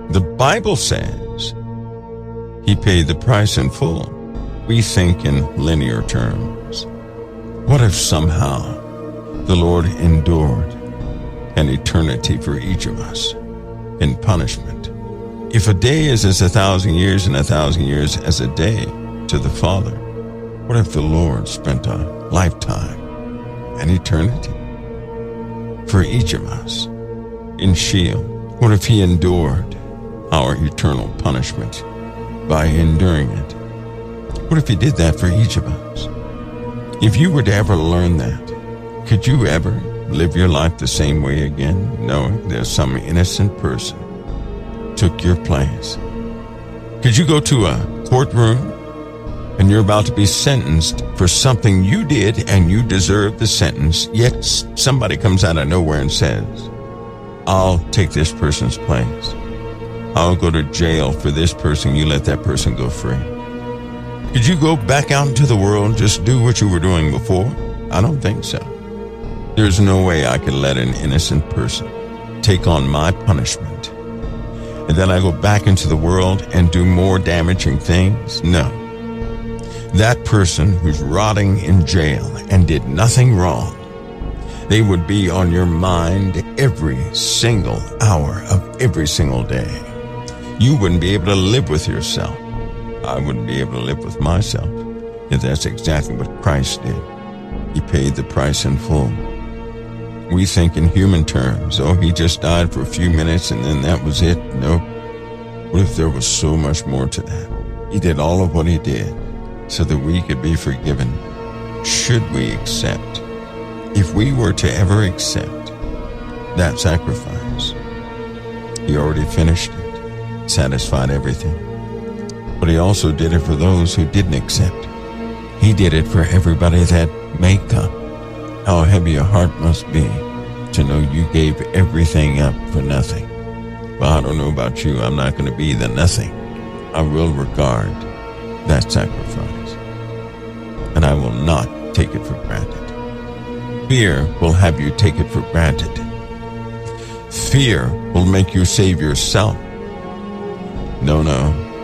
The Bible says he paid the price in full. We think in linear terms. What if somehow the Lord endured an eternity for each of us in punishment? If a day is as 1,000 years and 1,000 years as a day to the Father, what if the Lord spent a lifetime, an eternity for each of us in Sheol? What if he endured our eternal punishment by enduring it? What if he did that for each of us? If you were to ever learn that, could you ever live your life the same way again, knowing there's some innocent person took your place? Could you go to a courtroom and you're about to be sentenced for something you did and you deserve the sentence, yet somebody comes out of nowhere and says, I'll take this person's place. I'll go to jail for this person. You let that person go free. Could you go back out into the world and just do what you were doing before? I don't think so. There's no way I can let an innocent person take on my punishment, and then I go back into the world and do more damaging things. No. That person who's rotting in jail and did nothing wrong, they would be on your mind every single hour of every single day. You wouldn't be able to live with yourself. I wouldn't be able to live with myself. Yet that's exactly what Christ did. He paid the price in full. We think in human terms. Oh, he just died for a few minutes and then that was it. Nope. What if there was so much more to that? He did all of what he did so that we could be forgiven. Should we accept? If we were to ever accept that sacrifice, he already finished it, satisfied everything. But he also did it for those who didn't accept. He did it for everybody that may come. How heavy your heart must be to know you gave everything up for nothing. Well, I don't know about you. I'm not going to be the nothing. I will regard that sacrifice, and I will not take it for granted. Fear will have you take it for granted. Fear will make you save yourself. No,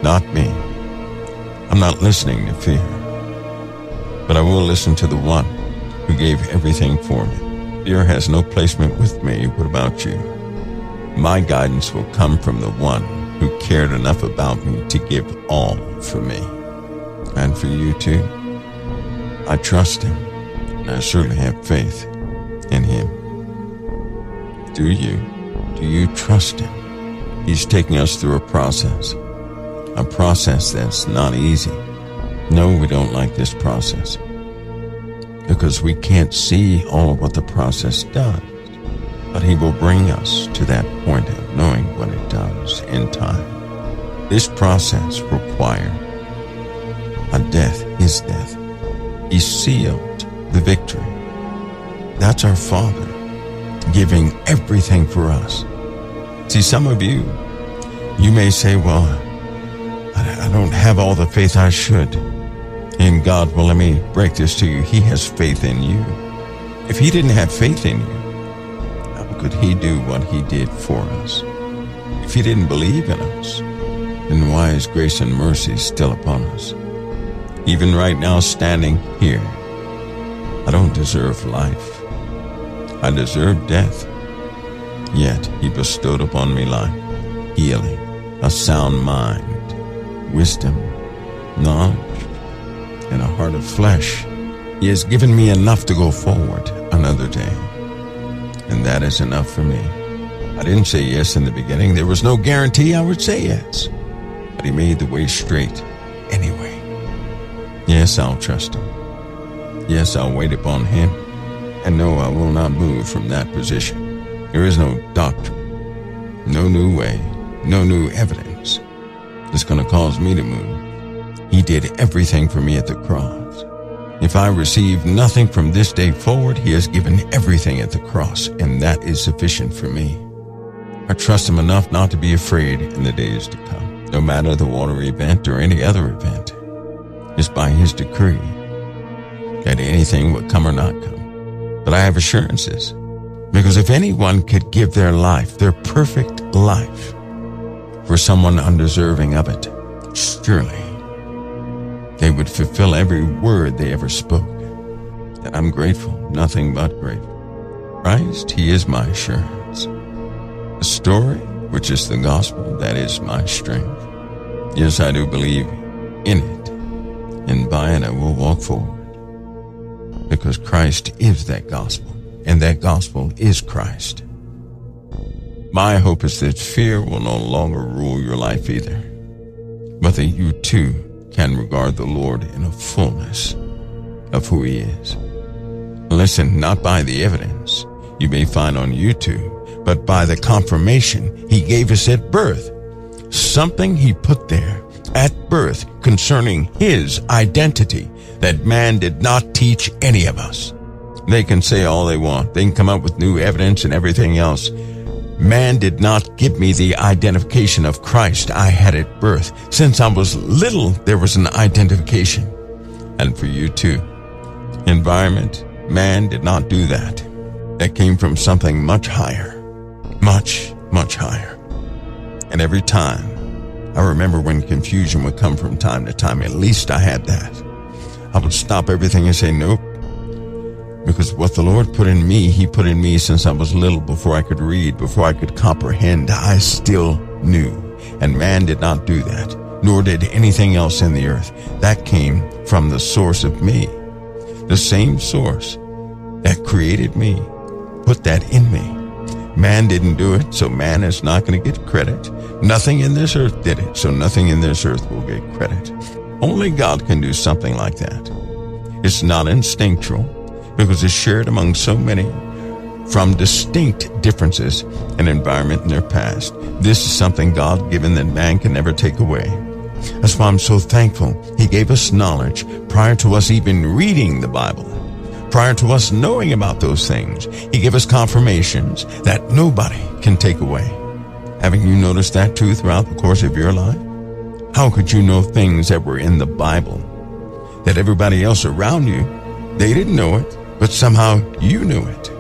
not me. I'm not listening to fear, but I will listen to the one who gave everything for me. Fear has no placement with me. What about you? My guidance will come from the one who cared enough about me to give all for me. And for you too. I trust him, and I certainly have faith in him. Do you? Do you trust him? He's taking us through a process that's not easy. No, we don't like this process, because we can't see all of what the process does. But he will bring us to that point of knowing what it does in time. This process required a death, his death. He sealed the victory. That's our Father giving everything for us. See, some of you may say, well, I don't have all the faith I should in God. Well, let me break this to you. He has faith in you. If he didn't have faith in you, how could he do what he did for us? If he didn't believe in us, then why is grace and mercy still upon us? Even right now, standing here, I don't deserve life. I deserve death. Yet he bestowed upon me life, healing, a sound mind, wisdom, knowledge, and a heart of flesh. He has given me enough to go forward another day. And that is enough for me. I didn't say yes in the beginning. There was no guarantee I would say yes. But he made the way straight anyway. Yes, I'll trust him. Yes, I'll wait upon him. And no, I will not move from that position. There is no doctrine, no new way, no new evidence that's going to cause me to move. He did everything for me at the cross. If I receive nothing from this day forward, he has given everything at the cross, and that is sufficient for me. I trust him enough not to be afraid in the days to come, no matter the water event or any other event. It's by his decree that anything would come or not come. But I have assurances, because if anyone could give their life, their perfect life, for someone undeserving of it, surely they would fulfill every word they ever spoke. And I'm grateful, nothing but grateful. Christ, he is my assurance. The story, which is the gospel, that is my strength. Yes, I do believe in it, and by it I will walk forward. Because Christ is that gospel, and that gospel is Christ. My hope is that fear will no longer rule your life either, but that you too can regard the Lord in a fullness of who he is. Listen, not by the evidence you may find on YouTube, but by the confirmation he gave us at birth. Something he put there at birth concerning his identity that man did not teach any of us. They can say all they want. They can come up with new evidence and everything else. Man did not give me the identification of Christ I had at birth. Since I was little, there was an identification. And for you too. Environment, Man did not do that. That came from something much higher. Much, much higher. And every time, I remember when confusion would come from time to time, at least I had that. I would stop everything and say, nope. Because what the Lord put in me, He put in me since I was little, before I could read, before I could comprehend. I still knew. And man did not do that, nor did anything else in the earth. That came from the source of me. The same source that created me put that in me. Man didn't do it, so man is not going to get credit. Nothing in this earth did it, so nothing in this earth will get credit. Only God can do something like that. It's not instinctual, because it's shared among so many from distinct differences in environment in their past. This is something God-given that man can never take away. That's why I'm so thankful He gave us knowledge prior to us even reading the Bible. Prior to us knowing about those things, He gave us confirmations that nobody can take away. Haven't you noticed that too throughout the course of your life? How could you know things that were in the Bible that everybody else around you, they didn't know it, but somehow you knew it?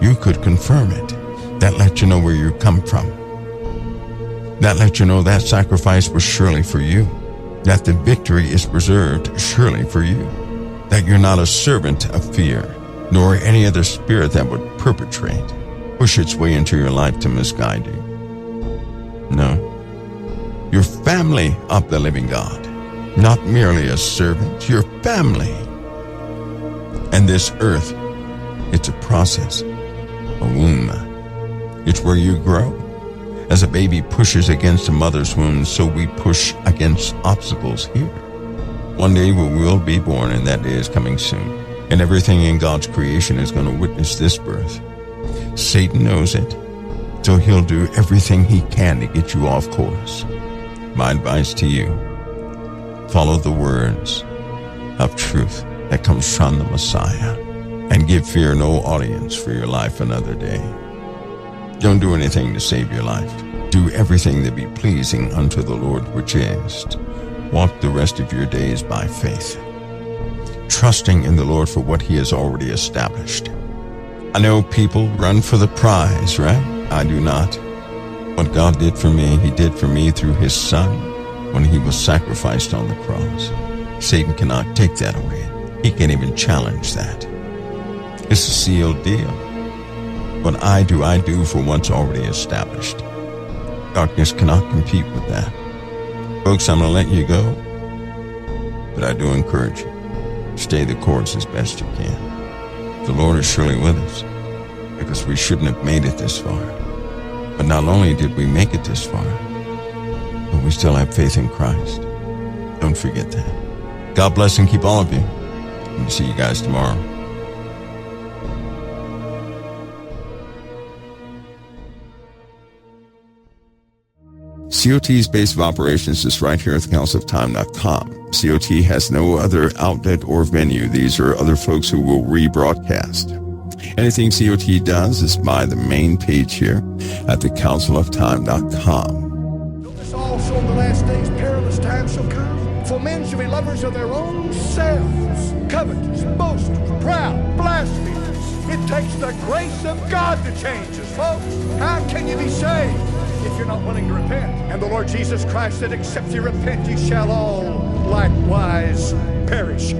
You could confirm it. That let you know where you come from. That let you know that sacrifice was surely for you. That the victory is preserved surely for you. That you're not a servant of fear, nor any other spirit that would perpetrate, push its way into your life to misguide you. No. You're family of the living God, not merely a servant. You're family. And this earth, it's a process, a womb. It's where you grow. As a baby pushes against a mother's womb, so we push against obstacles here. One day we will be born, and that day is coming soon. And everything in God's creation is going to witness this birth. Satan knows it, so he'll do everything he can to get you off course. My advice to you, follow the words of truth that comes from the Messiah, and give fear no audience for your life another day. Don't do anything to save your life. Do everything that be pleasing unto the Lord, which is to walk the rest of your days by faith, trusting in the Lord for what He has already established. I know people run for the prize, right? I do not. What God did for me, He did for me through His Son when He was sacrificed on the cross. Satan cannot take that away. He can't even challenge that. It's a sealed deal. What I do for what's already established. Darkness cannot compete with that. Folks, I'm going to let you go, but I do encourage you, stay the course as best you can. The Lord is surely with us, because we shouldn't have made it this far. But not only did we make it this far, but we still have faith in Christ. Don't forget that. God bless and keep all of you. And see you guys tomorrow. COT's base of operations is right here at thecouncilofTime.com. COT has no other outlet or venue. These are other folks who will rebroadcast. Anything COT does is by the main page here at thecouncilofTime.com. Notice also in the last days perilous times shall come. For men shall be lovers of their own selves, covetous, boasters, proud, blasphemers. It takes the grace of God to change us, folks. How can you be saved if you're not willing to repent? And the Lord Jesus Christ said, except you repent, ye shall all likewise perish.